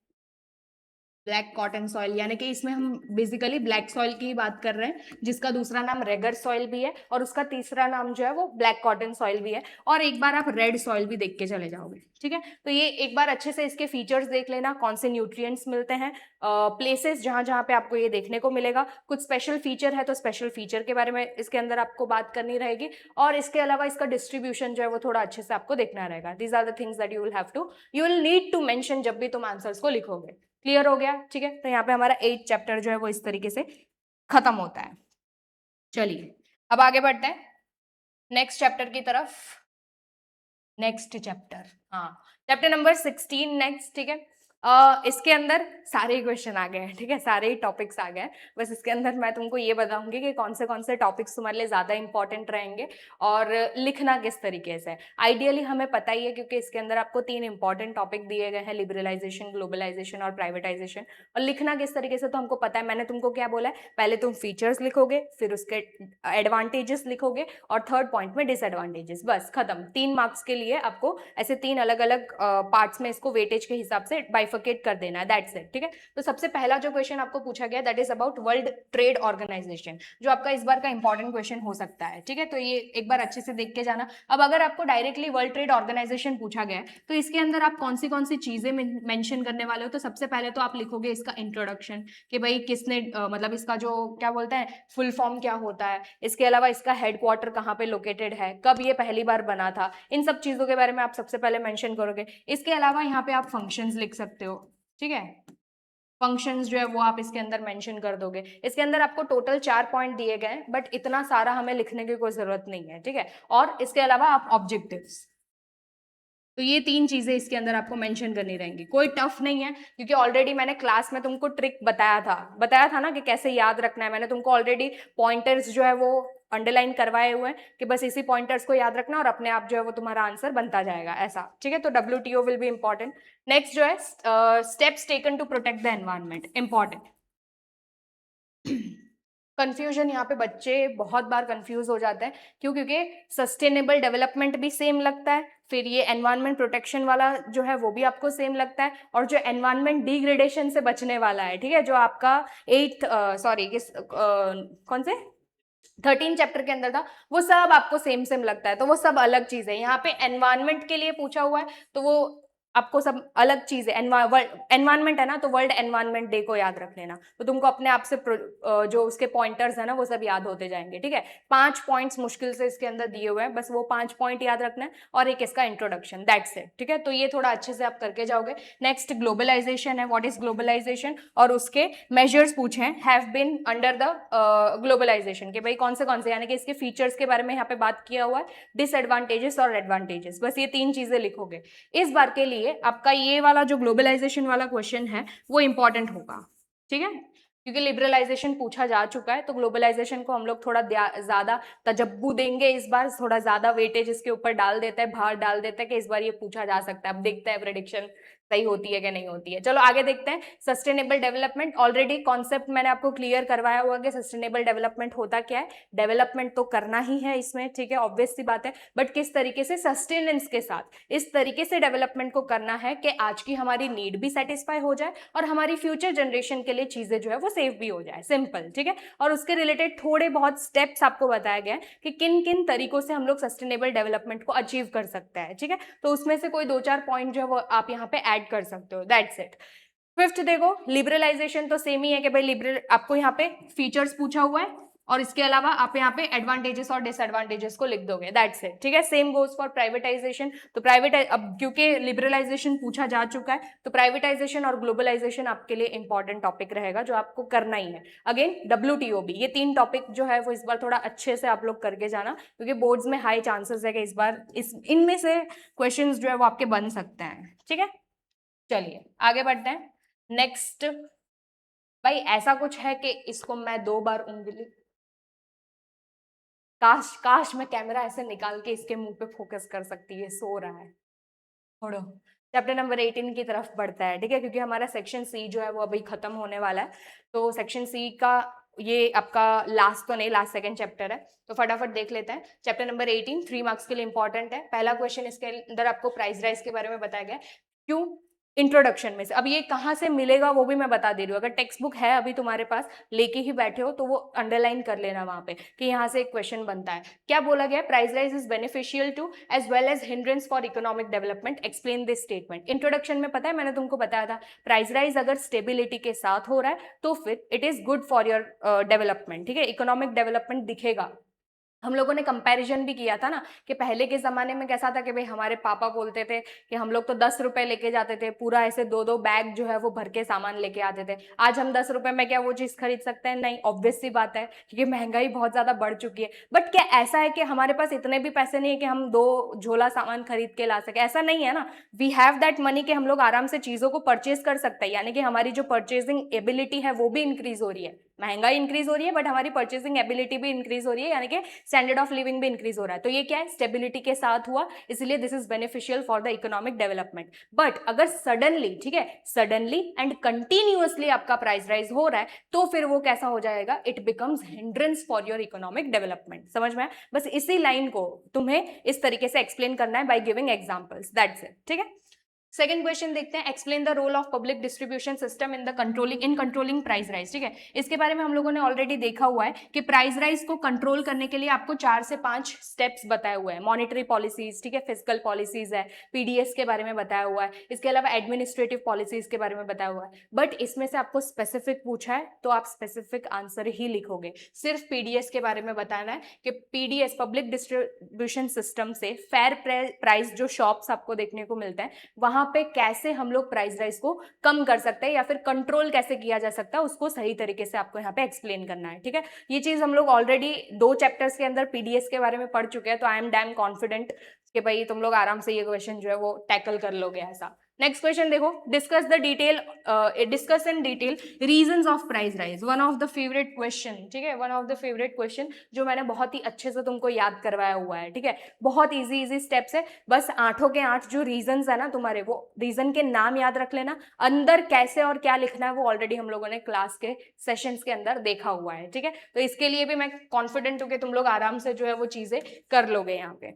ब्लैक कॉटन सॉइल, यानी कि इसमें हम बेसिकली ब्लैक सॉइल की बात कर रहे हैं, जिसका दूसरा नाम रेगर सॉइल भी है और उसका तीसरा नाम जो है वो ब्लैक कॉटन सॉइल भी है। और एक बार आप रेड सॉइल भी देख के चले जाओगे, ठीक है। तो ये एक बार अच्छे से इसके फीचर्स देख लेना, कौन से न्यूट्रिएंट्स मिलते हैं, प्लेसेस जहां जहां पे आपको ये देखने को मिलेगा, कुछ स्पेशल फीचर है तो स्पेशल फीचर के बारे में इसके अंदर आपको बात करनी रहेगी, और इसके अलावा इसका डिस्ट्रीब्यूशन जो है वो थोड़ा अच्छे से आपको देखना रहेगा। These are the things that you will need to mention जब भी तुम आंसर्स को लिखोगे। क्लियर हो गया, ठीक है। तो यहाँ पे हमारा 8th चैप्टर जो है वो इस तरीके से खत्म होता है। चलिए अब आगे बढ़ते हैं नेक्स्ट चैप्टर की तरफ। नेक्स्ट चैप्टर, हाँ, चैप्टर नंबर 16 नेक्स्ट, ठीक है। इसके अंदर सारे ही क्वेश्चन आ गए हैं, ठीक है, सारे ही टॉपिक्स आ गए हैं। बस इसके अंदर मैं तुमको ये बताऊंगी कि कौन से टॉपिक्स तुम्हारे लिए ज़्यादा इंपॉर्टेंट रहेंगे और लिखना किस तरीके से। आइडियली हमें पता ही है क्योंकि इसके अंदर आपको 3 इंपॉर्टेंट टॉपिक दिए गए हैं, लिबरलाइजेशन, ग्लोबलाइजेशन और प्राइवेटाइजेशन। और लिखना किस तरीके से तो हमको पता है। मैंने तुमको क्या बोला है, पहले तुम फीचर्स लिखोगे, फिर उसके एडवांटेजेस लिखोगे और थर्ड पॉइंट में डिसएडवांटेजेस। बस खत्म। 3 मार्क्स के लिए आपको ऐसे 3 अलग अलग पार्ट्स में इसको वेटेज के हिसाब से बाइफर्केट कर देना है, दैट्स इट, ठीक है। तो सबसे पहला जो क्वेश्चन आपको पूछा गया that is about world trade organisation, जो आपका इस बार का इंपॉर्टेंट क्वेश्चन हो सकता है, ठीक है। तो ये एक बार अच्छे से देख के जाना। अब अगर आपको डायरेक्टली वर्ल्ड ट्रेड ऑर्गेनाइजेशन पूछा गया है तो इसके अंदर आप कौन सी चीजें मेंशन करने वाले हो। तो सबसे पहले तो आप लिखोगे इसका इंट्रोडक्शन, कि भाई किसने मतलब इसका जो क्या बोलते हैं फुल फॉर्म क्या होता है, इसके अलावा इसका हेडक्वार्टर कहाँ पे लोकेटेड है, कब ये पहली बार बना था, इन सब चीजों के बारे में आप सबसे पहले मेंशन करोगे। इसके अलावा यहाँ पे आप फंक्शंस लिख सकते हो, ठीक है। फंक्शंस जो है वो आप इसके अंदर मेंशन कर दोगे। इसके अंदर आपको टोटल 4 पॉइंट दिए गए हैं, बट इतना सारा हमें लिखने की कोई जरूरत नहीं है, ठीक है। और इसके अलावा आप ऑब्जेक्टिव्स, तो ये 3 चीजें इसके अंदर आपको मेंशन करनी रहेंगी। कोई टफ नहीं है क्योंकि ऑलरेडी मैंने क्लास में तुमको ट्रिक बताया था ना कि कैसे याद रखना है। मैंने तुमको ऑलरेडी पॉइंटर्स जो है वो अंडरलाइन करवाए हुए हैं कि बस इसी पॉइंटर्स को याद रखना और अपने आप जो है वो तुम्हारा आंसर बनता जाएगा, ऐसा, ठीक है। तो WTO will be important. Next जो है steps taken to protect the environment, important. Confusion यहाँ पे बच्चे बहुत बार कंफ्यूज हो जाते हैं, क्यों? क्योंकि सस्टेनेबल डेवलपमेंट भी सेम लगता है, फिर ये एनवायरनमेंट प्रोटेक्शन वाला जो है वो भी आपको सेम लगता है, और जो एनवायरनमेंट डिग्रेडेशन से बचने वाला है, ठीक है, जो आपका 8th कौन से 13 चैप्टर के अंदर था, वो सब आपको सेम सेम लगता है। तो वो सब अलग चीज है। यहाँ पे एनवायरनमेंट के लिए पूछा हुआ है तो वो आपको सब अलग चीज है। एनवायरनमेंट है ना, तो वर्ल्ड एनवायरनमेंट डे को याद रख लेना, तो तुमको अपने आप से जो उसके पॉइंटर्स है ना वो सब याद होते जाएंगे, ठीक है। 5 पॉइंट्स मुश्किल से इसके अंदर दिए हुए हैं, बस वो 5 पॉइंट याद रखना है और एक इसका इंट्रोडक्शन, दैट्स इट, ठीक है। तो ये थोड़ा अच्छे से आप करके जाओगे। नेक्स्ट ग्लोबलाइजेशन है, व्हाट इज ग्लोबलाइजेशन, और उसके मेजर्स पूछे हैं have been under the globalisation, के भाई कौन से यानी कि इसके फीचर्स के बारे में यहाँ पे बात किया हुआ है, डिसएडवांटेजेस और एडवांटेजेस, बस ये 3 चीजें लिखोगे। इस बार के लिए आपका ये वाला जो ग्लोबलाइजेशन वाला क्वेश्चन है वो इंपॉर्टेंट होगा, ठीक है, क्योंकि लिबरलाइजेशन पूछा जा चुका है। तो ग्लोबलाइजेशन को हम लोग थोड़ा ज्यादा तजब्बु देंगे इस बार, थोड़ा ज्यादा वेटेज इसके ऊपर डाल देते हैं, भार डाल देते हैं कि इस बार ये पूछा जा सकता है। अब देखते हैं प्रेडिक्शन सही होती है कि नहीं होती है। चलो आगे देखते हैं। सस्टेनेबल डेवलपमेंट, ऑलरेडी कॉन्सेप्ट मैंने आपको क्लियर करवाया हुआ कि सस्टेनेबल डेवलपमेंट होता क्या है। डेवलपमेंट तो करना ही है इसमें, ठीक है, ऑब्वियस सी बात है, बट किस तरीके से सस्टेनेंस के साथ, इस तरीके से डेवलपमेंट को करना है कि आज की हमारी नीड भी सेटिस्फाई हो जाए और हमारी फ्यूचर जनरेशन के लिए चीजें जो है वो सेफ भी हो जाए, सिंपल, ठीक है। और उसके रिलेटेड थोड़े बहुत स्टेप्स आपको बताया गया है कि किन किन तरीकों से हम लोग सस्टेनेबल डेवलपमेंट को अचीव कर सकते हैं, ठीक है। तो उसमें से कोई 2-4 पॉइंट जो है वो आप यहाँ पे ऐड कर सकते हो, दैट्स इट। 5th देखो, लिबरलाइजेशन तो सेम ही है कि भाई लिबरल, आपको यहाँ पे फीचर्स पूछा हुआ है और इसके अलावा आप यहाँ पे एडवांटेजेस और डिसएडवांटेजेस को लिख दोगे, दैट्स इट, ठीक है। Same goes for privatisation. तो अब क्योंकि लिबरलाइजेशन पूछा जा चुका है तो प्राइवेटाइजेशन और ग्लोबलाइजेशन आपके लिए इंपॉर्टेंट टॉपिक रहेगा जो आपको करना ही है। अगेन WTO भी, ये 3 टॉपिक जो है वो इस बार थोड़ा अच्छे से आप लोग करके जाना, क्योंकि बोर्ड्स में हाई चांसेस है कि इस बार इनमें से क्वेश्चन जो है वो आपके बन सकते हैं, ठीक है। चलिए आगे बढ़ते हैं। नेक्स्ट, भाई ऐसा कुछ है कि इसको मैं 2 बार उंगली, काश मैं कैमरा ऐसे निकाल के इसके मुंह पे फोकस कर सकती है, सो रहा है। छोड़ो, चैप्टर नंबर 18 की तरफ बढ़ता है, ठीक है, क्योंकि हमारा सेक्शन सी जो है वो अभी खत्म होने वाला है। तो सेक्शन सी का ये आपका लास्ट तो नहीं, लास्ट सेकंड चैप्टर है, तो फटाफट देख लेते हैं। चैप्टर नंबर 18 3 मार्क्स के लिए इंपॉर्टेंट है। पहला क्वेश्चन इसके अंदर आपको प्राइस राइज के बारे में बताया गया, क्यों, इंट्रोडक्शन में से। अब ये कहाँ से मिलेगा वो भी मैं बता दे रही हूँ। अगर टेक्स्ट बुक है अभी तुम्हारे पास, लेके ही बैठे हो, तो वो अंडरलाइन कर लेना वहां पे कि यहाँ से एक क्वेश्चन बनता है। क्या बोला गया, price rise is beneficial to as well as hindrance for economic development, explain this statement. Introduction में पता है मैंने तुमको बताया था, प्राइस राइज अगर स्टेबिलिटी के साथ हो रहा है तो फिर it is good for your development, ठीक है, इकोनॉमिक डेवलपमेंट दिखेगा हम लोगों ने कंपैरिजन भी किया था ना कि पहले के ज़माने में कैसा था कि भाई हमारे पापा बोलते थे कि हम लोग तो 10 रुपए लेके जाते थे, पूरा ऐसे 2-2 बैग जो है वो भर के सामान लेके आते थे। आज हम 10 रुपए में क्या वो चीज़ खरीद सकते हैं? नहीं, ऑब्वियस सी बात है, क्योंकि महंगाई बहुत ज़्यादा बढ़ चुकी है। बट क्या ऐसा है कि हमारे पास इतने भी पैसे नहीं है कि हम 2 झोला सामान खरीद के ला सके? ऐसा नहीं है ना। वी हैव दैट मनी कि हम लोग आराम से चीज़ों को परचेज कर सकते हैं, यानी कि हमारी जो परचेजिंग एबिलिटी है वो भी इंक्रीज हो रही है। महंगाई इंक्रीज हो रही है बट हमारी परचेसिंग एबिलिटी भी इंक्रीज हो रही है, यानी कि स्टैंडर्ड ऑफ लिविंग भी इंक्रीज हो रहा है। तो ये क्या है? स्टेबिलिटी के साथ हुआ, इसलिए this is beneficial for the economic development. But अगर सडनली, ठीक है, सडनली एंड कंटिन्यूअसली आपका प्राइस राइज हो रहा है तो फिर वो कैसा हो जाएगा? It becomes hindrance for your economic development. समझ में? बस इसी लाइन को तुम्हें इस तरीके से एक्सप्लेन करना है by giving examples, that's it. ठीक है, सेकंड क्वेश्चन देखते हैं, explain the role of public distribution system in the controlling price rise. ठीक है, इसके बारे में हम लोगों ने ऑलरेडी देखा हुआ है कि प्राइस राइज को कंट्रोल करने के लिए आपको 4 से 5 स्टेप्स बताए हुए हैं। मॉनेटरी पॉलिसीज, ठीक है, फिजिकल पॉलिसीज है, पीडीएस के बारे में बताया हुआ है, इसके अलावा एडमिनिस्ट्रेटिव पॉलिसीज के बारे में बताया हुआ है। बट इसमें से आपको स्पेसिफिक पूछा है तो आप स्पेसिफिक आंसर ही लिखोगे। सिर्फ पीडीएस के बारे में बताना है कि पीडीएस पब्लिक डिस्ट्रीब्यूशन सिस्टम से फेयर प्राइस जो शॉप्स आपको देखने को मिलते हैं वहां पे कैसे हम लोग प्राइस राइज को कम कर सकते हैं या फिर कंट्रोल कैसे किया जा सकता है, उसको सही तरीके से आपको यहाँ पे एक्सप्लेन करना है। ठीक है, ये चीज हम लोग ऑलरेडी 2 चैप्टर्स के अंदर पीडीएस के बारे में पढ़ चुके हैं, तो आई एम डैम कॉन्फिडेंट कि भाई तुम लोग आराम से ये क्वेश्चन जो है वो टैकल कर लोगे ऐसा। नेक्स्ट क्वेश्चन देखो, discuss in detail reasons of price rise. One of the favourite question, ठीक है, one of the favourite question जो मैंने बहुत ही अच्छे से तुमको याद करवाया हुआ है। ठीक है, बहुत इजी स्टेप्स है, बस 8 के 8 जो रीजंस है ना तुम्हारे, वो रीजन के नाम याद रख लेना, अंदर कैसे और क्या लिखना है वो ऑलरेडी हम लोगों ने क्लास के सेशंस के अंदर देखा हुआ है। ठीक है, तो इसके लिए भी मैं कॉन्फिडेंट हूं कि तुम लोग आराम से जो है वो चीजें कर लोगे यहाँ पे।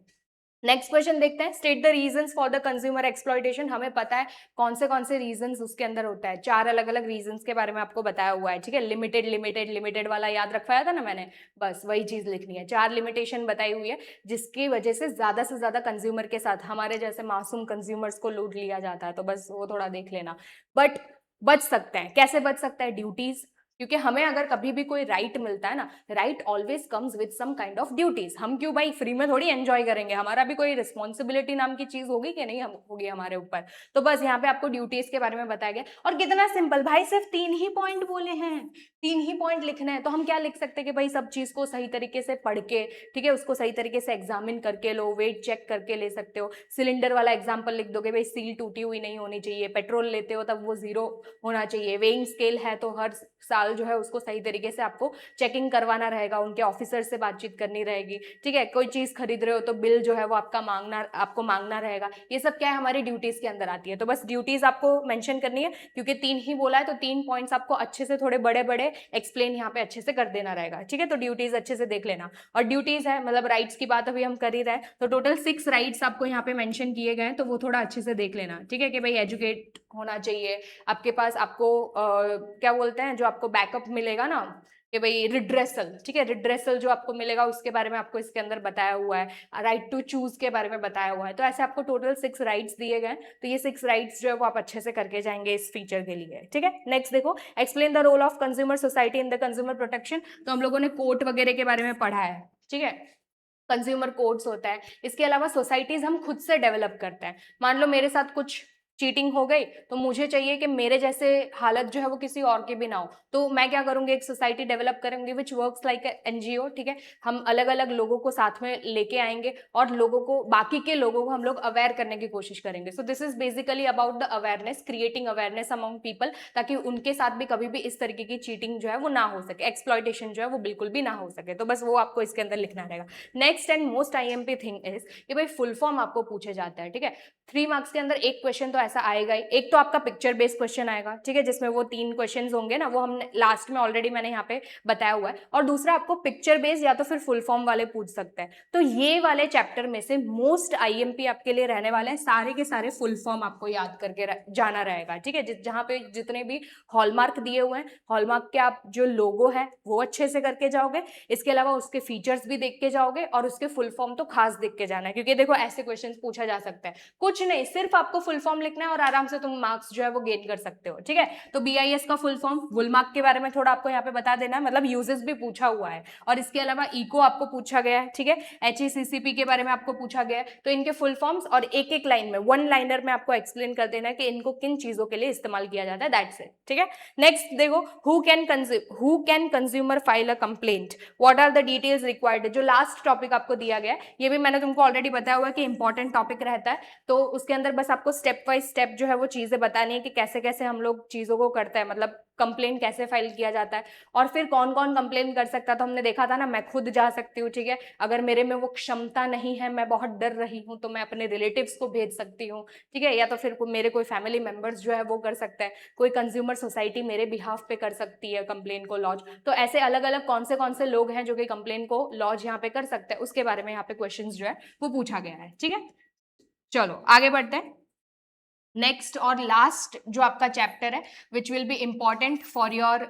नेक्स्ट क्वेश्चन देखते हैं, state the reasons for the consumer exploitation. हमें पता है कौन से रीजंस उसके अंदर होता है, 4 अलग अलग रीजंस के बारे में आपको बताया हुआ है। ठीक है, लिमिटेड वाला याद रखवाया था ना मैंने, बस वही चीज लिखनी है। 4 लिमिटेशन बताई हुई है जिसकी वजह से ज्यादा कंज्यूमर के साथ, हमारे जैसे मासूम कंज्यूमर्स को लूट लिया जाता है, तो बस वो थोड़ा देख लेना। बट बच सकते हैं, कैसे बच सकता है? ड्यूटीज, क्योंकि हमें अगर कभी भी कोई राइट मिलता है ना, right always comes with some kind of duties. हम क्यों भाई फ्री में थोड़ी एंजॉय करेंगे, हमारा भी कोई रिस्पॉन्सिबिलिटी नाम की चीज होगी कि नहीं होगी हमारे ऊपर। तो बस यहाँ पे आपको ड्यूटीज के बारे में बताया गया, और कितना सिंपल भाई, सिर्फ 3 ही पॉइंट बोले हैं, 3 ही पॉइंट लिखना है। तो हम क्या लिख सकते हैं कि भाई सब चीज को सही तरीके से पढ़ के, ठीक है, उसको सही तरीके से एग्जामिन करके लो, वेट चेक करके ले सकते हो। सिलेंडर वाला एग्जाम्पल लिख दोगे, भाई सील टूटी हुई नहीं होनी चाहिए, पेट्रोल लेते हो तब वो 0 होना चाहिए, वेइंग स्केल है तो हर साल जो है उसको सही तरीके से आपको चेकिंग करवाना रहेगा, उनके ऑफिसर से बातचीत करनी रहेगी। ठीक है, कोई चीज खरीद रहे हो तो बिल जो है वो आपको मांगना रहेगा। ये सब क्या है? हमारी ड्यूटीज के अंदर आती है। तो बस ड्यूटीज आपको मेंशन करनी है, क्योंकि 3 ही बोला है तो 3 पॉइंट्स आपको अच्छे से, थोड़े बड़े बड़े एक्सप्लेन यहाँ पे अच्छे से कर देना रहेगा। ठीक है, तो ड्यूटीज अच्छे से देख लेना। और ड्यूटीज है मतलब राइट्स की बात अभी हम कर ही रहे हैं, तो टोटल 6 राइट्स आपको यहाँ पे मेंशन किए गए हैं, तो वो थोड़ा अच्छे से देख लेना। ठीक है, कि भाई एजुकेट होना चाहिए आपके पास, आपको क्या बोलते हैं, जो आपको बैकअप मिलेगा ना कि भाई रिड्रेसल, ठीक है, रिड्रेसल जो आपको मिलेगा उसके बारे में आपको इसके अंदर बताया हुआ है, राइट टू चूज के बारे में बताया हुआ है। तो ऐसे आपको टोटल 6 राइट्स दिए गए, तो ये 6 राइट्स जो है वो आप अच्छे से करके जाएंगे इस फीचर के लिए। ठीक है, नेक्स्ट देखो, explain the role of consumer society in the consumer protection. तो हम लोगों ने कोर्ट वगैरह के बारे में पढ़ा है। ठीक है, कंज्यूमर कोर्ट्स होता है, इसके अलावा सोसाइटीज हम खुद से डेवलप करते हैं। मान लो मेरे साथ कुछ चीटिंग हो गई, तो मुझे चाहिए कि मेरे जैसे हालत जो है वो किसी और की भी ना हो, तो मैं क्या करूंगी, एक सोसाइटी डेवलप करेंगे विच वर्क्स लाइक एनजीओ। ठीक है, हम अलग अलग लोगों को साथ में लेके आएंगे और लोगों को, बाकी के लोगों को हम लोग अवेयर करने की कोशिश करेंगे। So this is basically about the awareness, creating awareness among people, ताकि उनके साथ भी कभी भी इस तरीके की चीटिंग जो है वो ना हो सके, एक्सप्लॉयटेशन जो है वो बिल्कुल भी ना हो सके। तो बस वो आपको इसके अंदर लिखना रहेगा। Next and most IMP thing is कि भाई फुल फॉर्म आपको पूछे जाता है। ठीक है, 3 मार्क्स के अंदर एक क्वेश्चन तो ऐसा आएगा ही। एक तो आपका पिक्चर बेस्ड क्वेश्चन आएगा, ठीक है, जिसमें वो 3 क्वेश्चंस होंगे ना, वो हमने लास्ट में ऑलरेडी मैंने यहाँ पे बताया हुआ है। और दूसरा आपको पिक्चर बेस्ड या तो फिर फुल फॉर्म वाले पूछ सकते हैं। तो ये वाले चैप्टर में से मोस्ट आईएमपी आपके लिए रहने वाले हैं, सारे के सारे फुल फॉर्म आपको याद करके जाना रहेगा। ठीक है, जहां पे जितने भी हॉलमार्क दिए हुए हैं, हॉलमार्क के आप जो लोगो है वो अच्छे से करके जाओगे, इसके अलावा उसके फीचर्स भी देख के जाओगे, और उसके फुल फॉर्म तो खास देख के जाना है, क्योंकि देखो ऐसे क्वेश्चन पूछा जा सकता है। कुछ नहीं, सिर्फ आपको फुल फॉर्म लिखना लिखना है और आराम से तुम मार्क्स जो है वो गेन कर सकते हो, ठीक है। तो BIS का फुल फॉर्म, बुलमार्क के बारे में थोड़ा आपको यहाँ पे बता देना, मतलब यूजेस भी पूछा हुआ है, और इसके अलावा इको आपको पूछा गया है, ठीक है। HECCP के बारे में आपको पूछा गया है, तो इनके फुल फॉर्म्स और एक एक लाइन में, वन लाइनर में आपको एक्सप्लेन कर देना है कि इनको किन चीजों के लिए इस्तेमाल किया जाता है, दैट्स इट, ठीक है। नेक्स्ट देखो, who can consumer file a complaint, what are the details required. जो लास्ट टॉपिक आपको दिया गया है, ये भी मैंने तुमको ऑलरेडी बताया हुआ है कि इंपॉर्टेंट टॉपिक रहता है, तो उसके अंदर बस आपको स्टेप बाय स्टेप जो है वो चीजें बतानी है कि कैसे कैसे हम लोग चीजों को करते हैं, मतलब कंप्लेंट कैसे फाइल किया जाता है, और फिर कौन कौन कंप्लेंट कर सकता है। तो हमने देखा था ना, मैं खुद जा सकती हूँ, ठीक है, अगर मेरे में वो क्षमता नहीं है, मैं बहुत डर रही हूँ, तो मैं अपने रिलेटिव्स को भेज सकती हूँ, ठीक है, या तो फिर मेरे कोई फैमिली मेंबर्स जो है वो कर सकते हैं, कोई कंज्यूमर सोसाइटी मेरे बिहाफ पे कर सकती है कंप्लेंट को लॉन्च। तो ऐसे अलग अलग कौन से लोग हैं जो कि कंप्लेंट को लॉन्च यहाँ पे कर सकते हैं, उसके बारे में यहाँ पे क्वेश्चन जो है वो पूछा गया है, ठीक है। चलो आगे बढ़ते हैं। नेक्स्ट और लास्ट जो आपका चैप्टर है, which will be important for your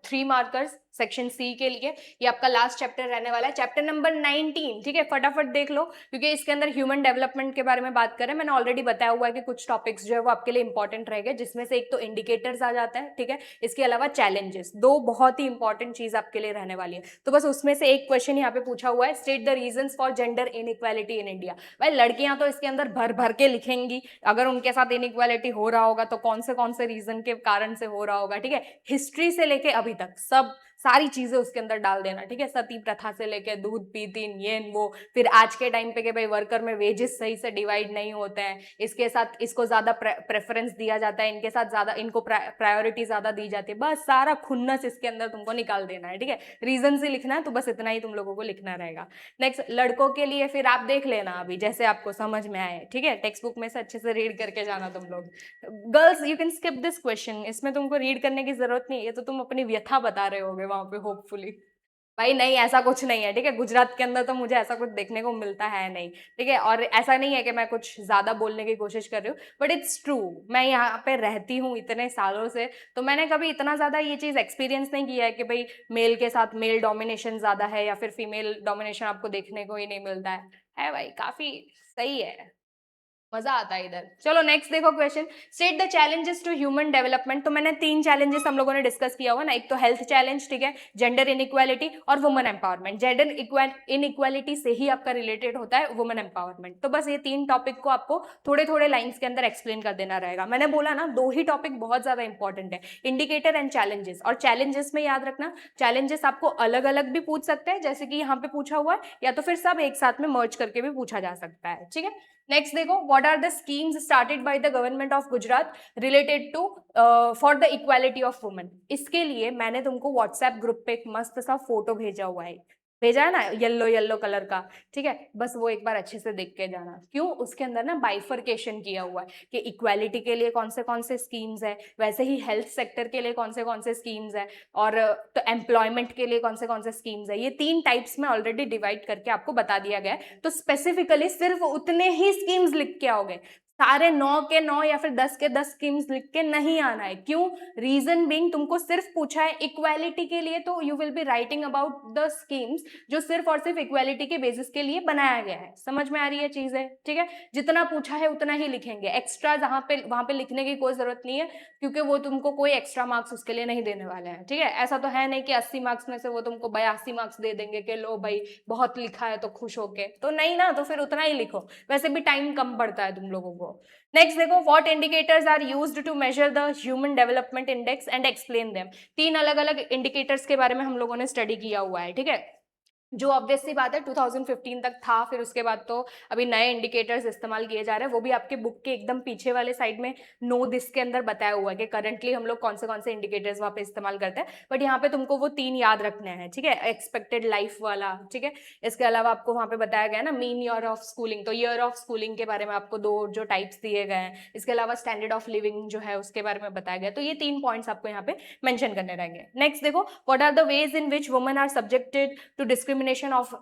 3 markers section C के लिए, ये आपका लास्ट चैप्टर रहने वाला है, चैप्टर नंबर 19, ठीक है। फटाफट देख लो, क्योंकि इसके अंदर ह्यूमन डेवलपमेंट के बारे में बात करें, मैंने ऑलरेडी बताया हुआ है कि कुछ टॉपिक्स जो है वो आपके लिए इंपॉर्टेंट रहेंगे, जिसमें से एक तो इंडिकेटर्स आ जाता है, ठीक है, इसके अलावा चैलेंजेस, दो बहुत ही इंपॉर्टेंट चीज आपके लिए रहने वाली है। तो बस उसमें से एक क्वेश्चन यहाँ पे पूछा हुआ है, state the reasons for gender inequality in India. भाई लड़कियां तो इसके अंदर भर भर के लिखेंगी, अगर उनके साथ इनइक्वालिटी हो रहा होगा तो कौन से रीजन के कारण से हो रहा होगा, ठीक है। हिस्ट्री से लेके अभी तक सब सारी चीजें उसके अंदर डाल देना, ठीक है, सती प्रथा से लेके दूध पीती ये वो, फिर आज के टाइम पे कि भाई वर्कर में वेजेस सही से डिवाइड नहीं होते हैं, इसके साथ इसको ज्यादा प्रेफरेंस दिया जाता है, इनके साथ ज्यादा इनको प्रायोरिटी ज्यादा दी जाती है, बस सारा खुन्नस इसके अंदर तुमको निकाल देना है, ठीक है। रीजन से लिखना है, तो बस इतना ही तुम लोगों को लिखना रहेगा। नेक्स्ट लड़कों के लिए फिर आप देख लेना अभी जैसे आपको समझ में आए, ठीक है, टेक्स्ट बुक में से अच्छे से रीड करके जाना तुम लोग। Girls you can skip this question, इसमें तुमको रीड करने की जरूरत नहीं है, तो तुम अपनी व्यथा बता रहे होगे वहां पे होपफुली। भाई नहीं, ऐसा कुछ नहीं है, ठीक है, गुजरात के अंदर तो मुझे ऐसा कुछ देखने को मिलता है नहीं, ठीक है, और ऐसा नहीं है कि मैं कुछ ज्यादा बोलने की कोशिश कर रही हूँ, बट इट्स ट्रू, मैं यहाँ पे रहती हूँ इतने सालों से, तो मैंने कभी इतना ज्यादा ये चीज एक्सपीरियंस नहीं किया है कि भाई मेल के साथ मेल डोमिनेशन ज्यादा है या फिर फीमेल डोमिनेशन आपको देखने को ही नहीं मिलता है भाई, काफी सही है, मजा आता है इधर। चलो नेक्स्ट देखो question, state the challenges to human development. तो मैंने 3 चैलेंजेस हम लोगों ने डिस्कस किया हुआ ना, एक तो हेल्थ चैलेंज, ठीक है, जेंडर इनइक्वालिटी और वुमेन एम्पावरमेंट। जेंडर इनइक्वालिटी से ही आपका रिलेटेड होता है वुमेन एम्पावरमेंट, तो बस ये 3 टॉपिक को आपको थोड़े थोड़े लाइन्स के अंदर एक्सप्लेन कर देना रहेगा। मैंने बोला ना 2 ही टॉपिक बहुत ज्यादा इंपॉर्टेंट है, इंडिकेटर एंड चैलेंजेस। और चैलेंजेस में याद रखना, चैलेंजेस आपको अलग अलग भी पूछ सकते हैं, जैसे कि यहाँ पे पूछा हुआ है, या तो फिर सब एक साथ में मर्ज करके भी पूछा जा सकता है, ठीक है। नेक्स्ट देखो, what are the schemes started by the government of Gujarat related to for the equality of women. इसके लिए मैंने तुमको व्हाट्सएप ग्रुप पे एक मस्त सा फोटो भेजा हुआ है, भेजा है ना, येलो येलो कलर का, ठीक है, बस वो एक बार अच्छे से देख के जाना। क्यों? उसके अंदर ना बाइफर्केशन किया हुआ है कि इक्वालिटी के लिए कौन से स्कीम्स है, वैसे ही हेल्थ सेक्टर के लिए कौन से स्कीम्स है, और तो एम्प्लॉयमेंट के लिए कौन से स्कीम्स है। ये 3 टाइप्स में ऑलरेडी डिवाइड करके आपको बता दिया गया है, तो स्पेसिफिकली सिर्फ उतने ही स्कीम्स लिख के आओगे, सारे 9 के 9 या फिर 10 के 10 स्कीम्स लिख के नहीं आना है। क्यों? रीजन बीइंग तुमको सिर्फ पूछा है इक्वालिटी के लिए, तो you will be writing about the schemes जो सिर्फ और सिर्फ इक्वालिटी के बेसिस के लिए बनाया गया है। समझ में आ रही है चीजें? ठीक है, जितना पूछा है उतना ही लिखेंगे, एक्स्ट्रा वहां पे लिखने की कोई जरूरत नहीं है, क्योंकि वो तुमको कोई एक्स्ट्रा मार्क्स उसके लिए नहीं देने वाले हैं। ठीक है, ऐसा तो है नहीं कि 80 मार्क्स में से वो तुमको 82 मार्क्स दे देंगे कि लो भाई बहुत लिखा है तो खुश होके, तो नहीं ना, तो फिर उतना ही लिखो, वैसे भी टाइम कम पड़ता है तुम लोगों को। नेक्स्ट देखो, what indicators are used to measure the human development index and explain them. 3 अलग अलग इंडिकेटर्स के बारे में हम लोगों ने स्टडी किया हुआ है, ठीक है, जो ऑब्वियस सी बात है 2015 तक था, फिर उसके बाद तो अभी नए इंडिकेटर्स इस्तेमाल किए जा रहे हैं, वो भी आपके बुक के एकदम पीछे वाले साइड में नो दिस के अंदर बताया हुआ है कि करंटली हम लोग कौन से इंडिकेटर्स वहाँ पे इस्तेमाल करते हैं, बट यहाँ पे तुमको वो 3 याद रखने हैं, ठीक है, एक्सपेक्टेड लाइफ वाला, ठीक है, इसके अलावा आपको वहाँ पे बताया गया ना मीन ईयर ऑफ स्कूलिंग, तो ईयर ऑफ स्कूलिंग के बारे में आपको 2 जो टाइप्स दिए गए हैं, इसके अलावा स्टैंडर्ड ऑफ लिविंग जो है उसके बारे में बताया गया, तो ये 3 पॉइंट्स आपको यहाँ पे मेंशन करने रहेंगे। नेक्स्ट देखो, what are the ways in which women are subjected to discrimination discrimination of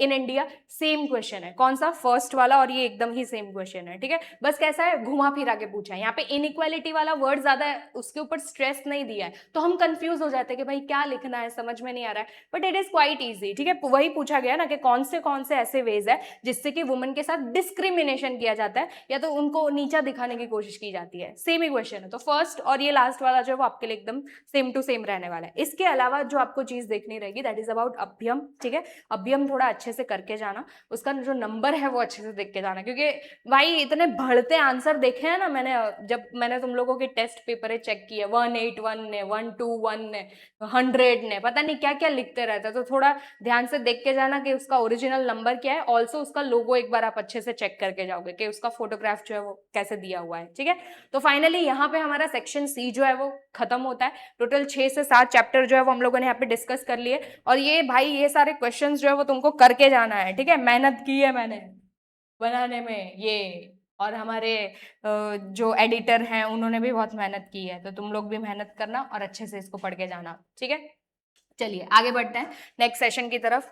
in India, same question है। कौन सा? फर्स्ट वाला, और ये एकदम ही सेम क्वेश्चन है, ठीक है। बस कैसा है, घुमा फिरा के पूछा है। यहाँ पे इनइक्वालिटी वाला वर्ड ज्यादा है, उसके ऊपर स्ट्रेस नहीं दिया है, तो हम कंफ्यूज हो जाते हैं कि भाई क्या लिखना है, समझ में नहीं आ रहा है। But it is quite easy, ठीक है। वही पूछा गया ना कि कौन से ऐसे वेज है जिससे कि वुमेन के साथ डिस्क्रिमिनेशन किया जाता है या तो उनको नीचा दिखाने की कोशिश की जाती है। सेम ही क्वेश्चन है। तो फर्स्ट और ये लास्ट वाला जो है वो आपके लिए एकदम सेम टू सेम रहने वाला है। इसके अलावा जो आपको चीज देखनी रहेगी दैट इज अबाउट अभ्यम, ठीक है। अभ्यम थोड़ा अच्छे से करके जाना, उसका जो नंबर है वो अच्छे से देख के जाना, क्योंकि भाई इतने बढ़ते आंसर देखे हैं ना मैंने, जब मैंने तुम लोगों के टेस्ट पेपर चेक किए, 181 ने, 121 ने, 100 ने, पता नहीं क्या क्या लिखते रहते, तो थोड़ा ध्यान से देख के जाना कि उसका ओरिजिनल नंबर क्या है। ऑल्सो उसका लोगो एक बार आप अच्छे से चेक करके जाओगे कि उसका फोटोग्राफ जो है वो कैसे दिया हुआ है, ठीक है। तो फाइनली यहाँ पे हमारा सेक्शन सी जो है वो खत्म होता है। टोटल 6 से 7 चैप्टर जो है वो हम लोगों ने यहाँ पे डिस्कस कर लिए, और ये भाई ये सारे क्वेश्चंस जो है वो तुमको करके जाना है, ठीक है। मेहनत की है मैंने बनाने में ये, और हमारे जो एडिटर हैं उन्होंने भी बहुत मेहनत की है, तो तुम लोग भी मेहनत करना और अच्छे से इसको पढ़ के जाना, ठीक है। चलिए आगे बढ़ते हैं नेक्स्ट सेशन की तरफ।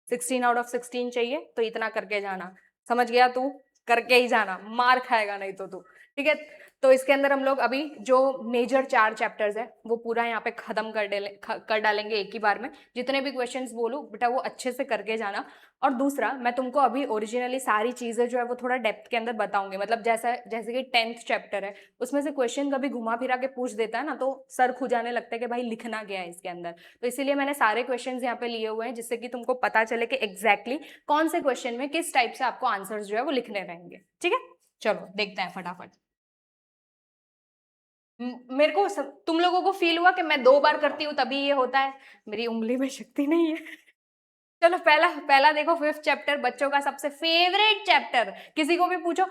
16 आउट ऑफ 16 चाहिए, तो इतना करके जाना, समझ गया तू? करके ही जाना, मार खाएगा नहीं तो तू, ठीक है। तो इसके अंदर हम लोग अभी जो मेजर 4 चैप्टर्स है वो पूरा यहाँ पे खत्म कर डालेंगे एक ही बार में। जितने भी क्वेश्चंस बोलूँ बेटा वो अच्छे से करके जाना। और दूसरा, मैं तुमको अभी ओरिजिनली सारी चीजें जो है वो थोड़ा डेप्थ के अंदर बताऊंगी, मतलब जैसे कि 10th चैप्टर है, उसमें से क्वेश्चन कभी घुमा फिरा के पूछ देता है ना, तो सर खुजाने लगता है कि भाई लिखना क्या है इसके अंदर। तो इसीलिए मैंने सारे क्वेश्चन यहाँ पे लिए हुए हैं, जिससे कि तुमको पता चले कि एग्जैक्टली कौन से क्वेश्चन में किस टाइप से आपको आंसर्स जो है वो लिखने रहेंगे, ठीक है। चलो देखते हैं फटाफट। मेरे को तुम लोगों को फील हुआ कि मैं 2 बार करती हूँ तभी ये होता है? मेरी उंगली में शक्ति नहीं है। चलो पहला पहला देखो, 5th चैप्टर, बच्चों का सबसे फेवरेट चैप्टर। किसी को भी पूछो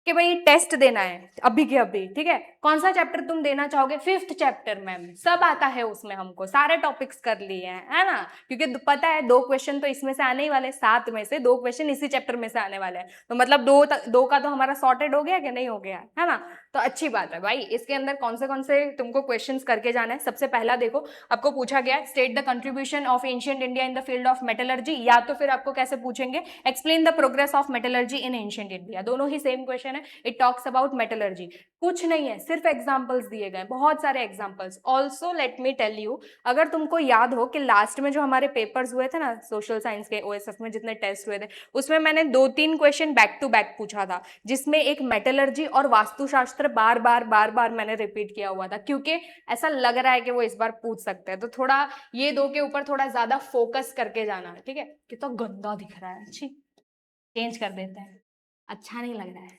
कि भाई टेस्ट देना है अभी के अभी, ठीक है, कौन सा चैप्टर तुम देना चाहोगे? 5th चैप्टर मैम, सब आता है उसमें, हमको सारे टॉपिक्स कर लिए हैं, है ना। क्योंकि पता है 2 क्वेश्चन तो इसमें से आने ही वाले, 7 में से 2 क्वेश्चन इसी चैप्टर में से आने वाले हैं, तो मतलब 2 का तो हमारा सॉर्टेड हो गया कि नहीं हो गया, है ना। तो अच्छी बात है भाई। इसके अंदर कौन से तुमको क्वेश्चंस करके जाना है। सबसे पहला देखो, आपको पूछा गया state the contribution of ancient India in the field of metallurgy, या तो फिर आपको कैसे पूछेंगे, explain the progress of metallurgy in ancient India. दोनों ही सेम क्वेश्चन है, इट टॉक्स अबाउट मेटलर्जी। कुछ नहीं है, सिर्फ एग्जांपल्स दिए गए, बहुत सारे examples. Also let me tell you, अगर तुमको याद हो कि लास्ट में जो हमारे पेपर्स हुए थे ना सोशल साइंस के ओएसएफ में, जितने टेस्ट हुए थे, उसमें मैंने 2-3 क्वेश्चन बैक टू बैक पूछा था, जिसमें एक मेटलर्जी और वास्तुशास्त्र बार बार मैंने रिपीट किया हुआ था, क्योंकि ऐसा लग रहा है कि वो इस बार पूछ सकते हैं। तो थोड़ा ये 2 के ऊपर थोड़ा ज्यादा फोकस करके जाना, ठीक है। कितना गंदा दिख रहा है, अच्छी चेंज कर देते हैं, अच्छा नहीं लग रहा है।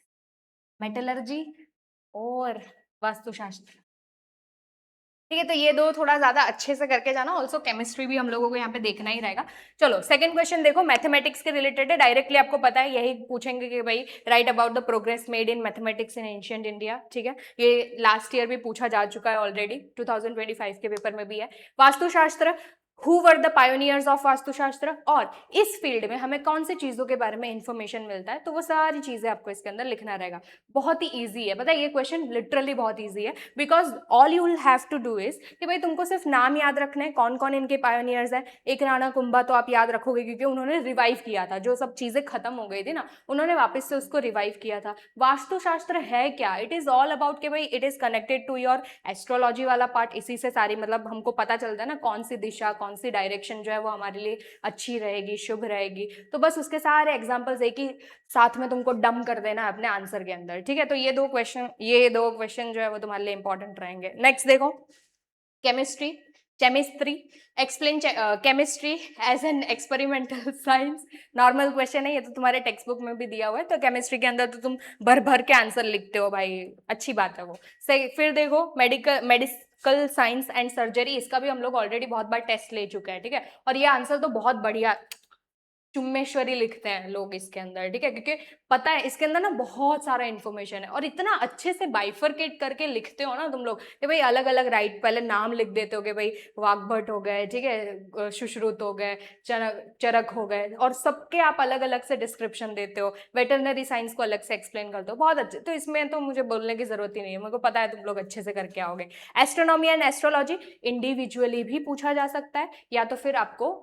मेटलर्जी और वास्तुशास्त्र, ठीक है। तो ये 2 थोड़ा ज्यादा अच्छे से करके जाना। ऑल्सो केमिस्ट्री भी हम लोगों को यहाँ पे देखना ही रहेगा। चलो सेकंड क्वेश्चन देखो, मैथमेटिक्स के रिलेटेड है, डायरेक्टली आपको पता है यही पूछेंगे कि भाई right about the progress made in mathematics in ancient India, ठीक है। ये लास्ट ईयर भी पूछा जा चुका है ऑलरेडी, 2025 के पेपर में भी है। Vastushastra, who were the pioneers of Vastushastra, और इस फील्ड में हमें कौन सी चीजों के बारे में इंफॉर्मेशन मिलता है, तो वो सारी चीजें आपको इसके अंदर लिखना रहेगा। बहुत ही इजी है, पता है ये क्वेश्चन लिटरली बहुत इजी है, because all you will have to do is कि भाई तुमको सिर्फ नाम याद रखने हैं, कौन कौन इनके पायोनियर्स है। एक राणा कुंभा तो आप याद रखोगे क्योंकि उन्होंने रिवाइव किया था, जो सब चीजें खत्म हो गई थी ना, उन्होंने वापस से उसको रिवाइव किया था। वास्तुशास्त्र है क्या? इट इज ऑल अबाउट कि भाई it is connected to your astrology वाला पार्ट, इसी से सारी मतलब हमको पता चलता है ना कौन सी दिशा, कौन सी डायरेक्शन जो है वो हमारे लिए अच्छी रहेगी, शुभ रहेगी। तो बस उसके सारे एग्जांपल्स एक ही साथ में तुमको डम कर देना है अपने आंसर के अंदर, ठीक है। तो ये 2 क्वेश्चन जो है वो तुम्हारे लिए इंपॉर्टेंट रहेंगे। नेक्स्ट देखो, chemistry, explain chemistry as an experimental science. Normal question है ये, तो तुम्हारे टेक्स्ट बुक में भी दिया हुआ है, तो केमिस्ट्री के अंदर तो तुम भर भर के आंसर लिखते हो भाई, अच्छी बात है वो। फिर देखो मेडिकल साइंस एंड सर्जरी, इसका भी हम लोग ऑलरेडी बहुत बार टेस्ट ले चुके हैं, ठीक है। और ये आंसर तो बहुत बढ़िया, चुम्मेश्वरी लिखते हैं लोग इसके अंदर, ठीक है, क्योंकि पता है इसके अंदर ना बहुत सारा इन्फॉर्मेशन है और इतना अच्छे से बाइफरकेट करके लिखते हो ना तुम लोग कि भाई अलग अलग राइट, पहले नाम लिख देते हो कि भाई वाग्भट हो गए, ठीक है, सुश्रुत हो गए, चरक हो गए, और सबके आप अलग अलग से डिस्क्रिप्शन देते हो, वेटरनरी साइंस को अलग से एक्सप्लेन करते हो, बहुत अच्छे। तो इसमें तो मुझे बोलने की जरूरत ही नहीं है, मेरे को पता है तुम लोग अच्छे से करके आओगे। एस्ट्रोनॉमी एंड एस्ट्रोलॉजी इंडिविजुअली भी पूछा जा सकता है या तो फिर आपको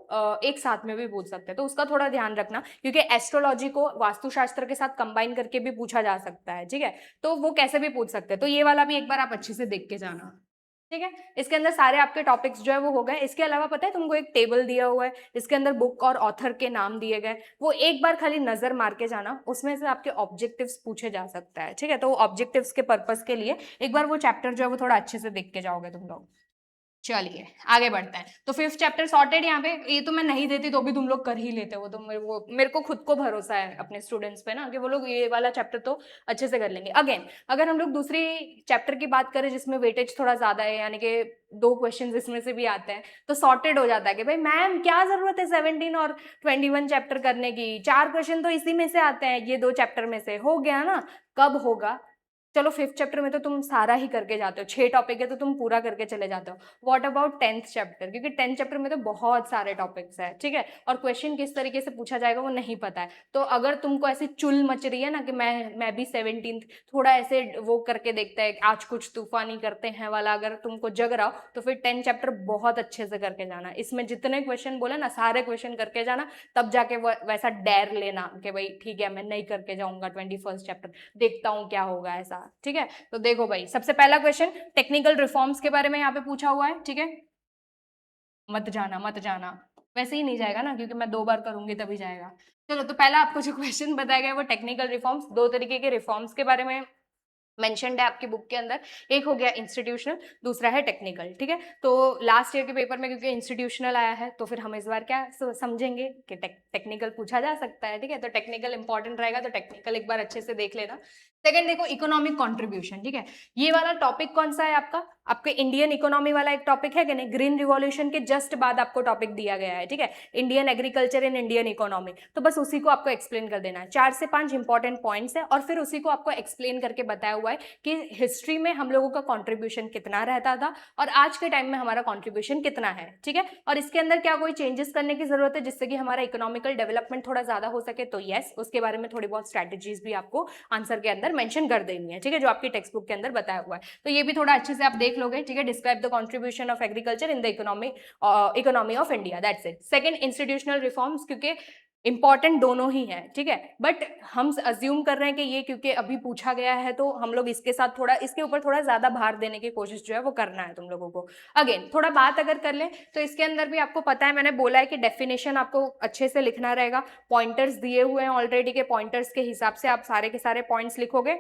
एक साथ में भी पूछ सकते हैं, तो उसका थोड़ा ध्यान रखना, क्योंकि एस्ट्रोलॉजी को वास्तुशास्त्र के साथ कंबाइन करके भी पूछा जा सकता है, ठीक है, तो वो कैसे भी पूछ सकते हैं, तो ये वाला भी एक बार आप अच्छे से देख के जाना, ठीक है। इसके अंदर सारे आपके टॉपिक्स जो है वो हो गए। इसके अलावा पता है तुमको एक टेबल दिया हुआ है, इसके अंदर बुक और ऑथर के नाम दिए गए, वो एक बार खाली नजर मार के जाना, उसमें से आपके ऑब्जेक्टिव्स पूछे जा सकता है, ठीक है, तो ऑब्जेक्टिव्स के पर्पस के लिए एक बार वो चैप्टर जो है वो थोड़ा अच्छे से देख के जाओगे तुम लोग। चलिए आगे बढ़ते हैं। तो 5th चैप्टर सॉर्टेड यहाँ पे, ये तो मैं नहीं देती तो भी तुम लोग कर ही लेते हो, तो मेरे को खुद को भरोसा है अपने स्टूडेंट्स पे ना कि वो लोग ये वाला चैप्टर तो अच्छे से कर लेंगे। अगेन अगर हम लोग दूसरी चैप्टर की बात करें जिसमें वेटेज थोड़ा ज्यादा है, यानी कि 2 क्वेश्चन इसमें से भी आते हैं, तो सॉर्टेड हो जाता है कि भाई मैम क्या जरूरत है 17 और 21 चैप्टर करने की, 4 क्वेश्चन तो इसी में से आते हैं, ये 2 चैप्टर में से हो गया ना। कब होगा? चलो 5th चैप्टर में तो तुम सारा ही करके जाते हो, 6 टॉपिक है तो तुम पूरा करके चले जाते हो। व्हाट अबाउट 10th चैप्टर, क्योंकि 10th चैप्टर में तो बहुत सारे टॉपिक्स है, ठीक है, और क्वेश्चन किस तरीके से पूछा जाएगा वो नहीं पता है। तो अगर तुमको ऐसी चुल मच रही है ना कि मैं भी 17th थोड़ा ऐसे वो करके देखता है, आज कुछ तूफानी करते हैं वाला, अगर तुमको जग रहा हो तो फिर 10th चैप्टर बहुत अच्छे से करके जाना। इसमें जितने क्वेश्चन बोले ना सारे क्वेश्चन करके जाना, तब जाके वैसा डेर लेना कि भाई ठीक है मैं नहीं करके जाऊंगा 21st चैप्टर, देखता हूँ क्या होगा ऐसा, ठीक है। तो देखो भाई सबसे पहला क्वेश्चन टेक्निकल रिफॉर्म्स के बारे में यहाँ पे पूछा हुआ है, ठीक है, मत जाना मत जाना, वैसे ही नहीं जाएगा ना क्योंकि मैं 2 बार करूंगी तभी जाएगा। चलो तो पहला आपको जो क्वेश्चन बताया गया वो टेक्निकल रिफॉर्म्स, 2 तरीके के रिफॉर्म्स के बारे में मेंशनड है आपकी बुक के अंदर, एक हो गया इंस्टीट्यूशनल, दूसरा है टेक्निकल, ठीक है। तो लास्ट ईयर के पेपर में क्योंकि इंस्टीट्यूशनल आया है तो फिर हम इस बार क्या समझेंगे कि टेक्निकल पूछा जा सकता है, ठीक है, तो टेक्निकल इंपॉर्टेंट रहेगा, तो टेक्निकल एक बार अच्छे से देख लेना। सेकंड देखो इकोनॉमिक कंट्रीब्यूशन, ठीक है, ये वाला टॉपिक कौन सा है आपका, आपके इंडियन इकोनॉमी वाला एक टॉपिक है कि नहीं, ग्रीन रिवॉल्यूशन के जस्ट बाद आपको टॉपिक दिया गया है, ठीक है, Indian agriculture in Indian economy, तो बस उसी को आपको एक्सप्लेन कर देना है, 4 से 5 इंपॉर्टेंट पॉइंट्स है और फिर उसी को आपको एक्सप्लेन करके बताया हुआ है कि हिस्ट्री में हम लोगों का कंट्रीब्यूशन कितना रहता था और आज के टाइम में हमारा कंट्रीब्यूशन कितना है, ठीक है, और इसके अंदर क्या कोई चेंजेस करने की जरूरत है जिससे कि हमारा इकोनॉमिकल डेवलपमेंट थोड़ा ज्यादा हो सके, तो यस उसके बारे में थोड़ी बहुत स्ट्रैटेजीज भी आपको आंसर के अंदर मेंशन कर देनी है, ठीक है, जो आपकी टेक्स्ट बुक के अंदर बताया हुआ है, तो ये भी थोड़ा अच्छे से आप देख लोगे, ठीक है। Describe the contribution of agriculture in the economy of India, that's it. Second institutional reforms, क्योंकि इंपॉर्टेंट दोनों ही हैं, ठीक है, बट हम अज्यूम कर रहे हैं कि ये क्योंकि अभी पूछा गया है तो हम लोग इसके साथ थोड़ा इसके ऊपर थोड़ा ज्यादा भार देने की कोशिश जो है वो करना है तुम लोगों को। अगेन थोड़ा बात अगर कर ले तो इसके अंदर भी आपको पता है, मैंने बोला है कि डेफिनेशन आपको अच्छे से लिखना रहेगा, पॉइंटर्स दिए हुए हैं ऑलरेडी के, पॉइंटर्स के हिसाब से आप सारे के सारे पॉइंट्स लिखोगे,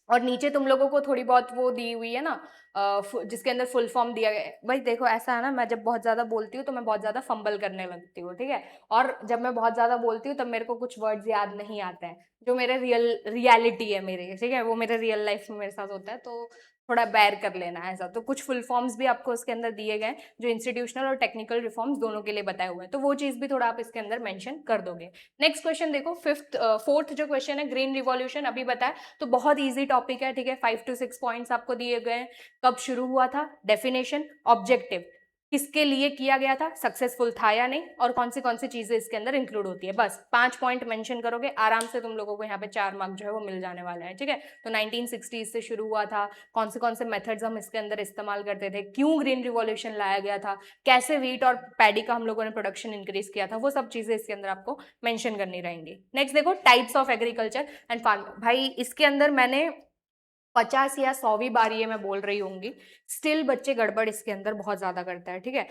और नीचे तुम लोगों को थोड़ी बहुत वो दी हुई है ना जिसके अंदर फुल फॉर्म दिया गया है। भाई देखो ऐसा है ना, मैं जब बहुत ज्यादा बोलती हूँ तो मैं बहुत ज्यादा फंबल करने लगती हूँ, ठीक है, और जब मैं बहुत ज्यादा बोलती हूँ तब मेरे को कुछ वर्ड्स याद नहीं आते हैं, जो मेरे रियलिटी है मेरे, ठीक है, वो मेरे रियल लाइफ में मेरे साथ होता है, तो थोड़ा बैर कर लेना है ऐसा। तो कुछ फुल फॉर्म्स भी आपको इसके अंदर दिए गए जो इंस्टीट्यूशनल और टेक्निकल रिफॉर्म्स दोनों के लिए बताए हुए हैं, तो वो चीज भी थोड़ा आप इसके अंदर मेंशन कर दोगे। नेक्स्ट क्वेश्चन देखो, फोर्थ जो क्वेश्चन है ग्रीन रिवॉल्यूशन, अभी बताया, तो बहुत ईजी टॉपिक है, ठीक है, 5 to 6 पॉइंट्स आपको दिए गए हैं, कब शुरू हुआ था, डेफिनेशन, ऑब्जेक्टिव, किसके लिए किया गया था, सक्सेसफुल था या नहीं, और कौन सी चीजें इसके अंदर इंक्लूड होती है, बस 5 पॉइंट मेंशन करोगे, आराम से तुम लोगों को यहाँ पे 4 मार्क जो है वो मिल जाने वाले हैं, ठीक है। तो 1960s से शुरू हुआ था, कौन से मेथड्स हम इसके अंदर इस्तेमाल करते थे, क्यों ग्रीन रिवॉल्यूशन लाया गया था, कैसे व्हीट और पैडी का हम लोगों ने प्रोडक्शन इंक्रीज किया था, वो सब चीजें इसके अंदर आपको मेंशन करनी रहेंगी। नेक्स्ट देखो types of agriculture and farm, भाई इसके अंदर मैंने 50 या 100वीं बार ये मैं बोल रही होंगी, स्टिल बच्चे गड़बड़ इसके अंदर बहुत ज्यादा करता है, ठीक है,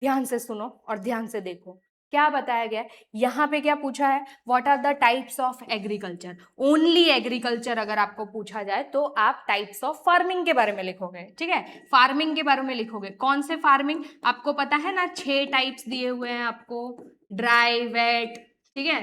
ध्यान से सुनो और ध्यान से देखो क्या बताया गया है। यहाँ पे क्या पूछा है, what are the types of agriculture, only agriculture अगर आपको पूछा जाए तो आप टाइप्स ऑफ फार्मिंग के बारे में लिखोगे, ठीक है, फार्मिंग के बारे में लिखोगे, कौन से फार्मिंग आपको पता है ना, 6 टाइप्स दिए हुए हैं आपको, ड्राई, वेट, ठीक है,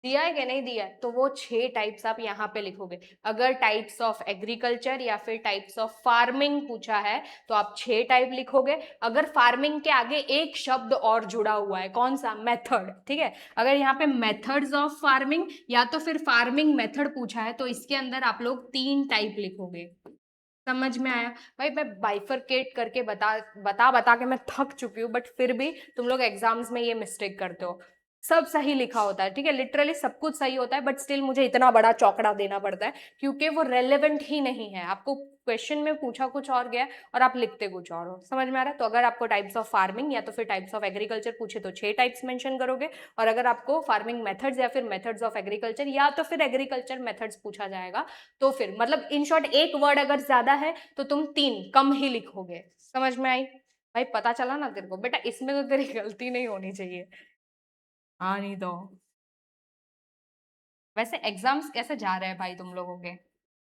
दिया है कि नहीं दिया है, तो वो 6 टाइप्स आप यहाँ पे लिखोगे। अगर टाइप्स ऑफ एग्रीकल्चर या फिर टाइप्स ऑफ फार्मिंग पूछा है तो आप 6 टाइप लिखोगे। अगर फार्मिंग के आगे एक शब्द और जुड़ा हुआ है, कौन सा, मेथड, ठीक है, अगर यहाँ पे मेथड्स ऑफ फार्मिंग या तो फिर फार्मिंग मेथड पूछा है तो इसके अंदर आप लोग 3 टाइप लिखोगे। समझ में आया भाई? मैं बाइफरकेट करके बता के मैं थक चुकी हूँ, बट फिर भी तुम लोग एग्जाम्स में ये मिस्टेक करते हो। सब सही लिखा होता है, ठीक है, लिटरली सब कुछ सही होता है, बट स्टिल मुझे इतना बड़ा चौकड़ा देना पड़ता है क्योंकि वो रेलेवेंट ही नहीं है। आपको क्वेश्चन में पूछा कुछ और गया और आप लिखते कुछ और हो। समझ में आ रहा है? तो अगर आपको टाइप्स ऑफ फार्मिंग या तो फिर टाइप्स ऑफ एग्रीकल्चर पूछे तो 6 टाइप्स मेंशन करोगे, और अगर आपको फार्मिंग मेथड्स या फिर मेथड्स ऑफ एग्रीकल्चर या तो फिर एग्रीकल्चर मेथड्स पूछा जाएगा तो फिर मतलब इन शॉर्ट एक वर्ड अगर ज्यादा है तो तुम 3 कम ही लिखोगे। समझ में आई? भाई पता चला ना तेरे को? बेटा इसमें तो तेरी गलती नहीं होनी चाहिए। हाँ नहीं तो। वैसे एग्जाम्स कैसे जा रहे हैं भाई तुम लोगों के?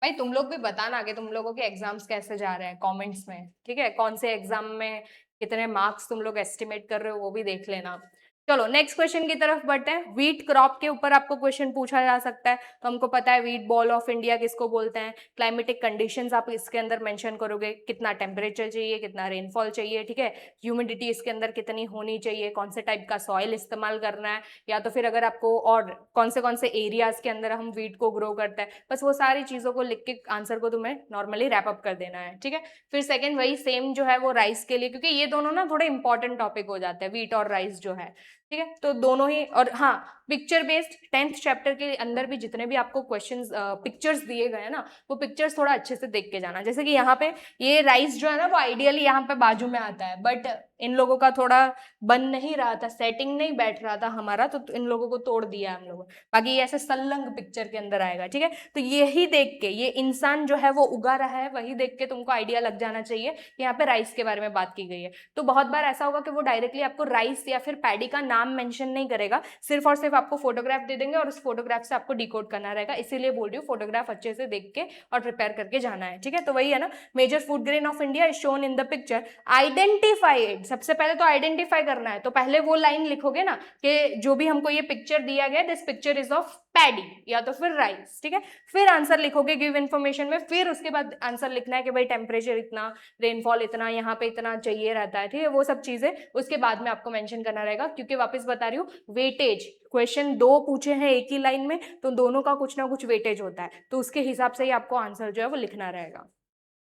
भाई तुम लोग भी बताना कि तुम लोगों के एग्जाम्स कैसे जा रहे हैं कमेंट्स में, ठीक है, कौन से एग्जाम में कितने मार्क्स तुम लोग एस्टिमेट कर रहे हो वो भी देख लेना। चलो नेक्स्ट क्वेश्चन की तरफ बढ़ते हैं। व्हीट क्रॉप के ऊपर आपको क्वेश्चन पूछा जा सकता है, तो हमको पता है व्हीट बॉल ऑफ इंडिया किसको बोलते हैं। क्लाइमेटिक कंडीशंस आप इसके अंदर मेंशन करोगे, कितना टेम्परेचर चाहिए, कितना रेनफॉल चाहिए, ठीक है, ह्यूमिडिटी इसके अंदर कितनी होनी चाहिए, कौन से टाइप का सॉइल इस्तेमाल करना है, या तो फिर अगर आपको और कौन से एरियाज के अंदर हम व्हीट को ग्रो करते हैं, बस वो सारी चीजों को लिख के आंसर को तुम्हें नॉर्मली रैप अप कर देना है, ठीक है। फिर सेकंड वही सेम जो है वो राइस के लिए, क्योंकि ये दोनों ना थोड़े इंपॉर्टेंट टॉपिक हो जाते हैं, व्हीट और राइस जो है, ठीक है, तो दोनों ही। और हाँ, पिक्चर बेस्ड 10th चैप्टर के अंदर भी जितने भी आपको क्वेश्चंस पिक्चर्स दिए गए हैं ना, वो पिक्चर्स थोड़ा अच्छे से देख के जाना। जैसे कि यहाँ पे ये राइस जो है ना वो आइडियली यहाँ पे बाजू में आता है, बट इन लोगों का थोड़ा बन नहीं रहा था, सेटिंग नहीं बैठ रहा था हमारा, तो इन लोगों को तोड़ दिया हम लोगों। बाकी ये ऐसे संलग्न पिक्चर के अंदर आएगा, ठीक है। तो यही देख के, ये इंसान जो है वो उगा रहा है, वही देख के तुमको आइडिया लग जाना चाहिए कि यहाँ पे राइस के बारे में बात की गई है। तो बहुत बार ऐसा होगा कि वो डायरेक्टली आपको राइस या फिर पैडी का नाम मेंशन नहीं करेगा, सिर्फ और सिर्फ आपको फोटोग्राफ दे देंगे और उस फोटोग्राफ से आपको डिकोड करना रहेगा। इसीलिए बोल रही हूँ फोटोग्राफ अच्छे से देख के और प्रिपेयर करके जाना है, ठीक है। तो वही है ना, major food grain of India is shown in the picture, identify it. सबसे पहले तो आइडेंटिफाई करना है, तो पहले वो लाइन लिखोगे ना कि जो भी हमको ये पिक्चर दिया गया, this picture is of paddy या तो फिर राइस, ठीक है। फिर आंसर लिखोगे गिव इन्फॉर्मेशन में, फिर उसके बाद आंसर लिखना है कि भाई टेम्परेचर इतना, रेनफॉल इतना, यहाँ पे इतना चाहिए रहता है, ठीक है, वो सब चीजें उसके बाद में आपको मेंशन करना रहेगा। क्योंकि वापस बता रही हूँ, वेटेज, क्वेश्चन 2 पूछे हैं एक ही लाइन में, तो दोनों का कुछ ना कुछ वेटेज होता है, तो उसके हिसाब से ही आपको आंसर जो है वो लिखना रहेगा।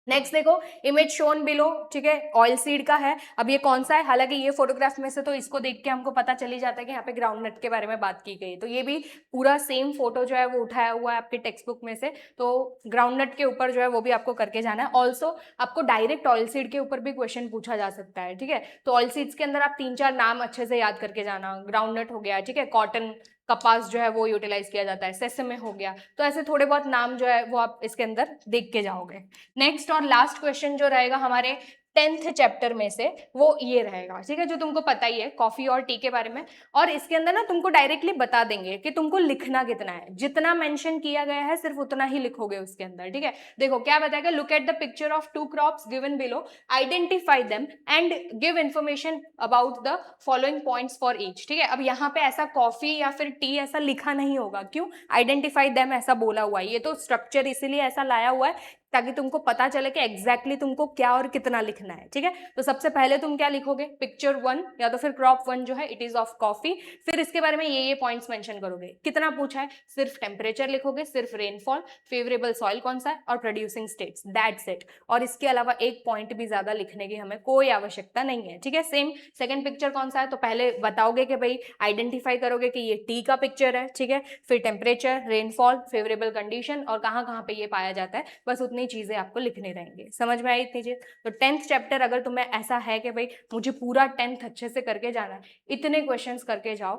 नेक्स्ट देखो, इमेज शोन बिलो, ठीक है, ऑयल सीड का है। अब ये कौन सा है, हालांकि ये फोटोग्राफ में से तो इसको देख के हमको पता चल ही जाता है कि यहाँ पे ग्राउंड नट के बारे में बात की गई, तो ये भी पूरा सेम फोटो जो है वो उठाया हुआ है आपके टेक्स्ट बुक में से, तो ग्राउंड नट के ऊपर जो है वो भी आपको करके जाना है। ऑल्सो आपको डायरेक्ट ऑयल सीड के ऊपर भी क्वेश्चन पूछा जा सकता है, ठीक है। तो ऑयल सीड्स के अंदर आप 3-4 नाम अच्छे से याद करके जाना। ग्राउंड नट हो गया, ठीक है, कॉटन, कपास जो है वो यूटिलाइज किया जाता है, सेसमे हो गया, तो ऐसे थोड़े बहुत नाम जो है वो आप इसके अंदर देख के जाओगे। नेक्स्ट और लास्ट क्वेश्चन जो रहेगा हमारे 10th चैप्टर में से, वो ये रहेगा, ठीक है, जो तुमको पता ही है कॉफी और टी के बारे में। और इसके अंदर ना तुमको डायरेक्टली बता देंगे कि तुमको लिखना कितना है, जितना मेंशन किया गया है सिर्फ उतना ही लिखोगे उसके अंदर, ठीक है। देखो क्या बताएगा, look at the picture of 2 crops given below, identify them and give information about the following points for each, ठीक है। अब यहाँ पे ऐसा कॉफी या फिर टी ऐसा लिखा नहीं होगा, क्यों, आइडेंटिफाई देम ऐसा बोला हुआ है, ये तो स्ट्रक्चर इसीलिए ऐसा लाया हुआ है ताकि तुमको पता चले कि एग्जैक्टली तुमको क्या और कितना लिखना है, ठीक है। तो सबसे पहले तुम क्या लिखोगे, पिक्चर 1 या तो फिर क्रॉप 1 जो है इट इज ऑफ कॉफी, फिर इसके बारे में ये पॉइंट्स मेंशन करोगे। कितना पूछा है, सिर्फ टेम्परेचर लिखोगे, सिर्फ रेनफॉल, फेवरेबल सॉइल कौन सा है और प्रोड्यूसिंग स्टेट्स, दैट्स इट। और इसके अलावा एक पॉइंट भी ज्यादा लिखने की हमें कोई आवश्यकता नहीं है, ठीक है। सेम सेकंड पिक्चर कौन सा है, तो पहले बताओगे कि भाई आइडेंटिफाई करोगे कि ये टी का पिक्चर है, ठीक है, फिर टेम्परेचर, रेनफॉल, फेवरेबल कंडीशन और कहाँ कहाँ पे ये पाया जाता है, बस उतनी चीजें आपको लिखने रहेंगे। समझ में आई इतनी चीज? तो 10th चैप्टर अगर तुम्हें ऐसा है कि भाई मुझे पूरा 10th अच्छे से करके जाना है, इतने क्वेश्चंस करके जाओ,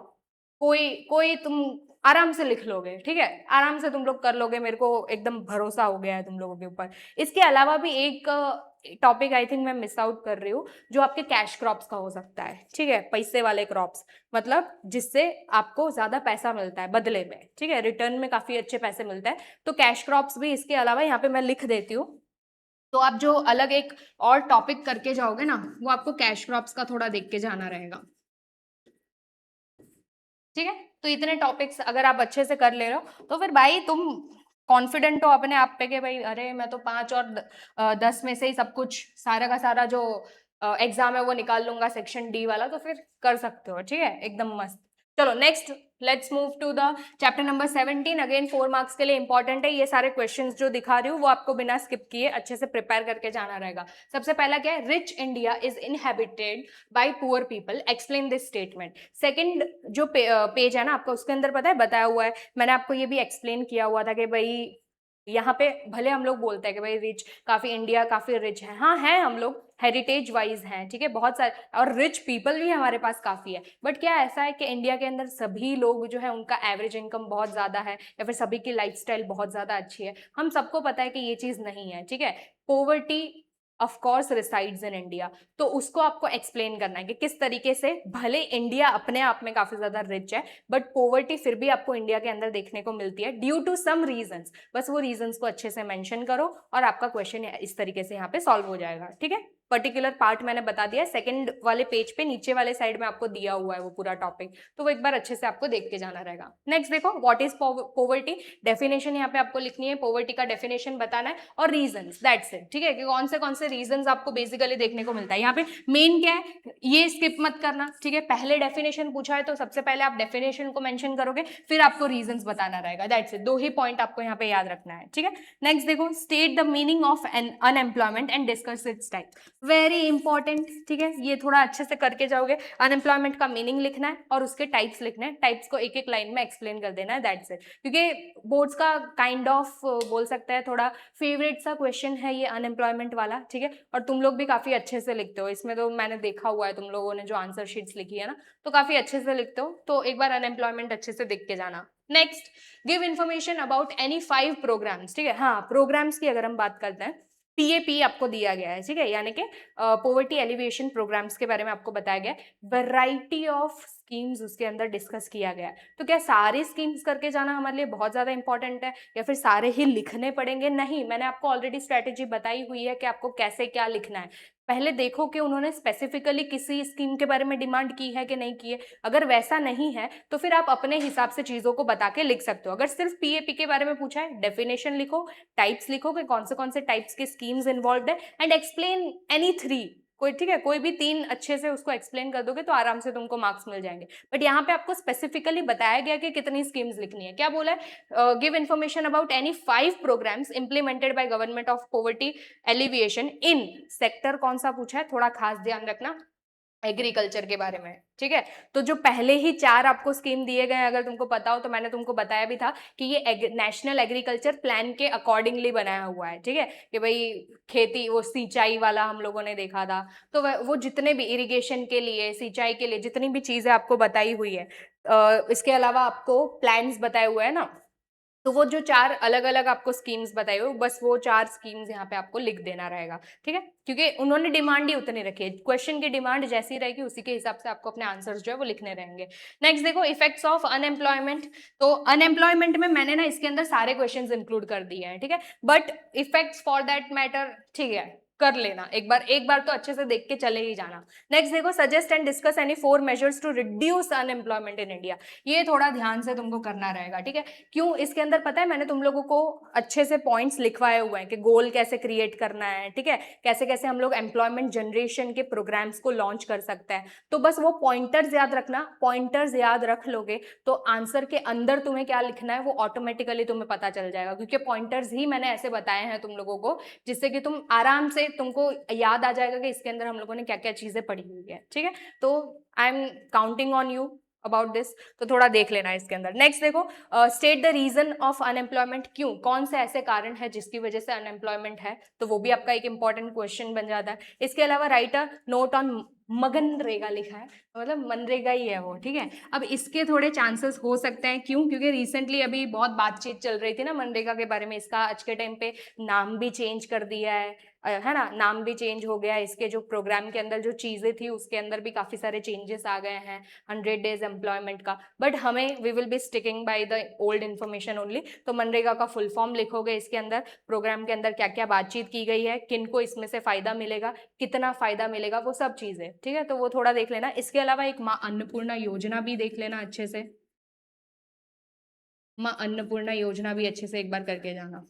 कोई कोई तुम आराम से लिख लोगे, ठीक है, आराम से तुम लोग कर लोगे, मेरे को एकदम भरोसा हो गया है तुम लोगों के ऊपर। इसके अलावा भी एक टॉपिक आई थिंक मैं मिस आउट कर रही हूँ, जो आपके कैश क्रॉप्स का हो सकता है, ठीक है, पैसे वाले क्रॉप्स, मतलब जिससे आपको ज्यादा पैसा मिलता है बदले में, ठीक है, रिटर्न में काफी अच्छे पैसे मिलते हैं, तो कैश क्रॉप्स भी इसके अलावा यहाँ पे मैं लिख देती हूँ। तो आप जो अलग एक और टॉपिक करके जाओगे ना, वो आपको कैश क्रॉप्स का थोड़ा देख के जाना रहेगा, ठीक है। तो इतने टॉपिक्स अगर आप अच्छे से कर ले रहे हो तो फिर भाई तुम कॉन्फिडेंट हो अपने आप पे कि भाई अरे मैं तो 5 और 10 में से ही सब कुछ सारा का सारा जो एग्जाम है वो निकाल लूंगा सेक्शन डी वाला, तो फिर कर सकते हो, ठीक है, एकदम मस्त। चलो next, let's move to the chapter number 17। Again 4 marks के लिए इंपॉर्टेंट है, ये सारे क्वेश्चंस जो दिखा रही हूँ वो आपको बिना स्किप किए अच्छे से प्रिपेयर करके जाना रहेगा। सबसे पहला क्या है, rich India is inhabited bye poor people, explain this statement. Second जो पेज है ना आपका, उसके अंदर पता है बताया हुआ है, मैंने आपको ये भी एक्सप्लेन किया हुआ था कि भाई यहाँ पे भले हम लोग बोलते हैं कि भाई रिच, काफी इंडिया काफी रिच है, हाँ है, हम लोग हेरिटेज वाइज हैं, ठीक है, बहुत सारे और रिच पीपल भी हमारे पास काफी है, बट क्या ऐसा है कि इंडिया के अंदर सभी लोग जो है उनका एवरेज इनकम बहुत ज्यादा है या फिर सभी की लाइफस्टाइल बहुत ज्यादा अच्छी है? हम सबको पता है कि ये चीज नहीं है, ठीक है। Poverty of course resides in India, तो उसको आपको एक्सप्लेन करना है कि किस तरीके से भले इंडिया अपने आप में काफी ज्यादा रिच है बट पोवर्टी फिर भी आपको इंडिया के अंदर देखने को मिलती है ड्यू टू सम रीजंस। बस वो रीजंस को अच्छे से मेंशन करो और आपका क्वेश्चन इस तरीके से यहाँ पे सॉल्व हो जाएगा, ठीक है। पर्टिकुलर पार्ट मैंने बता दिया, सेकंड वाले पेज पे नीचे वाले साइड में आपको दिया हुआ है वो पूरा टॉपिक, तो वो एक बार अच्छे से आपको देख के जाना रहेगा। नेक्स्ट देखो, व्हाट इज पोवर्टी, डेफिनेशन यहाँ पे आपको लिखनी है, पोवर्टी का डेफिनेशन बताना है और रीजंस, दैट्स इट, ठीक है, कि कौन से रीजंस आपको बेसिकली देखने को मिलता है। यहाँ पे मेन क्या है ये स्किप मत करना, ठीक है, पहले डेफिनेशन पूछा है तो सबसे पहले आप डेफिनेशन को मेंशन करोगे, फिर आपको रीजंस बताना रहेगा, दैट्स इट, दो ही पॉइंट आपको यहाँ पे याद रखना है, ठीक है। नेक्स्ट देखो, state the meaning of an unemployment and discuss its type, very important, ठीक है, ये थोड़ा अच्छे से करके जाओगे। अनएम्प्लॉयमेंट का मीनिंग लिखना है और उसके टाइप्स लिखने हैं, टाइप्स को एक एक लाइन में एक्सप्लेन कर देना है, दैट्स इट, क्योंकि बोर्ड्स का काइंड ऑफ बोल सकते हैं थोड़ा फेवरेट सा क्वेश्चन है ये अनएम्प्लॉयमेंट वाला, ठीक है, और तुम लोग भी काफी अच्छे से लिखते हो इसमें, तो मैंने देखा हुआ है तुम लोगों ने जो आंसर शीट्स लिखी है ना, तो काफी अच्छे से लिखते हो, तो एक बार अनएम्प्लॉयमेंट अच्छे से देख के जाना। Next, give information about any 5 programmes, ठीक है, हाँ प्रोग्राम्स की अगर हम बात करते हैं, पीएपी आपको दिया गया है, ठीक है, यानी कि पॉवर्टी एलिवेशन प्रोग्राम्स के बारे में आपको बताया गया है, वैरायटी ऑफ स्कीम्स उसके अंदर डिस्कस किया गया है। तो क्या सारे स्कीम्स करके जाना हमारे लिए बहुत ज्यादा इंपॉर्टेंट है या फिर सारे ही लिखने पड़ेंगे? नहीं, मैंने आपको ऑलरेडी स्ट्रेटेजी बताई हुई है कि आपको कैसे क्या लिखना है। पहले देखो कि उन्होंने स्पेसिफिकली किसी स्कीम के बारे में डिमांड की है कि नहीं की है, अगर वैसा नहीं है तो फिर आप अपने हिसाब से चीजों को बता के लिख सकते हो। अगर सिर्फ पीएपी के बारे में पूछा है, डेफिनेशन लिखो, टाइप्स लिखो कि कौन से टाइप्स के स्कीम्स इन्वॉल्व है, एंड एक्सप्लेन एनी 3, कोई, ठीक है, कोई भी 3 अच्छे से उसको एक्सप्लेन कर दोगे तो आराम से तुमको मार्क्स मिल जाएंगे। बट यहाँ पे आपको स्पेसिफिकली बताया गया कि कितनी स्कीम्स लिखनी है, क्या बोला है, give information about any 5 programmes implemented by government of poverty alleviation in sector, कौन सा पूछा है, थोड़ा खास ध्यान रखना, एग्रीकल्चर के बारे में, ठीक है। तो जो पहले ही 4 आपको स्कीम दिए गए हैं, अगर तुमको पता हो तो मैंने तुमको बताया भी था कि ये नेशनल एग्रीकल्चर प्लान के अकॉर्डिंगली बनाया हुआ है, ठीक है, कि भाई खेती, वो सिंचाई वाला हम लोगों ने देखा था, तो वो जितने भी इरिगेशन के लिए, सिंचाई के लिए जितनी भी चीजें आपको बताई हुई है, इसके अलावा आपको प्लान्स बताए हुए हैं ना, तो वो जो 4 अलग अलग आपको स्कीम्स बताई हो, बस वो 4 स्कीम्स यहाँ पे आपको लिख देना रहेगा, ठीक है, क्योंकि उन्होंने डिमांड ही उतनी रखी है, क्वेश्चन की डिमांड जैसी रहेगी उसी के हिसाब से आपको अपने आंसर्स जो है वो लिखने रहेंगे। नेक्स्ट देखो, इफेक्ट्स ऑफ अनएम्प्लॉयमेंट, तो अनएम्प्लॉयमेंट में मैंने ना इसके अंदर सारे क्वेश्चंस इंक्लूड कर दिए हैं, ठीक है, but effects for that matter, ठीक है, कर लेना एक बार तो अच्छे से देख के चले ही जाना। नेक्स्ट देखो, suggest and discuss any 4 measures to reduce unemployment in India, ये थोड़ा ध्यान से तुमको करना रहेगा, ठीक है। क्यों, इसके अंदर पता है मैंने तुम लोगों को अच्छे से पॉइंट्स लिखवाए हुए हैं कि गोल कैसे क्रिएट करना है, ठीक है, कैसे कैसे हम लोग एम्प्लॉयमेंट जनरेशन के प्रोग्राम्स को लॉन्च कर सकते हैं, तो बस वो पॉइंटर्स याद रखना, पॉइंटर्स याद रख लोगे तो आंसर के अंदर तुम्हें क्या लिखना है वो ऑटोमेटिकली तुम्हें पता चल जाएगा, क्योंकि पॉइंटर्स ही मैंने ऐसे बताए हैं तुम लोगों को जिससे कि तुम आराम से, तुमको याद आ जाएगा कि इसके अंदर हम लोगों ने क्या क्या चीजें पढ़ी हुई है, ठीक है। तो I am counting on you about this, तो थोड़ा देख लेना इसके अंदर। नेक्स्ट देखो, state the reason of unemployment, क्यों, कौन से ऐसे कारण है जिसकी वजह से अनएम्प्लॉयमेंट है, तो वो भी आपका एक इंपॉर्टेंट क्वेश्चन बन जाता है। इसके अलावा राइट अ नोट ऑन मगनरेगा लिखा है, मतलब मनरेगा ही है वो, ठीक है। अब इसके थोड़े चांसेस हो सकते हैं, क्यों, क्योंकि रिसेंटली अभी बहुत बातचीत चल रही थी ना मनरेगा के बारे में, इसका आज के टाइम पे नाम भी चेंज कर दिया है ना, नाम भी चेंज हो गया, इसके जो प्रोग्राम के अंदर जो चीजें थी उसके अंदर भी काफी सारे चेंजेस आ गए हैं 100 डेज एम्प्लॉयमेंट का, बट हमें we will be sticking by the old information only. तो मनरेगा का फुल फॉर्म लिखोगे, इसके अंदर प्रोग्राम के अंदर क्या क्या बातचीत की गई है, किनको इसमें से फायदा मिलेगा, कितना फायदा मिलेगा, वो सब चीजें, ठीक है, तो वो थोड़ा देख लेना। इसके अलावा एक माँ अन्नपूर्णा योजना भी देख लेना अच्छे से, माँ अन्नपूर्णा योजना भी अच्छे से एक बार करके जाना।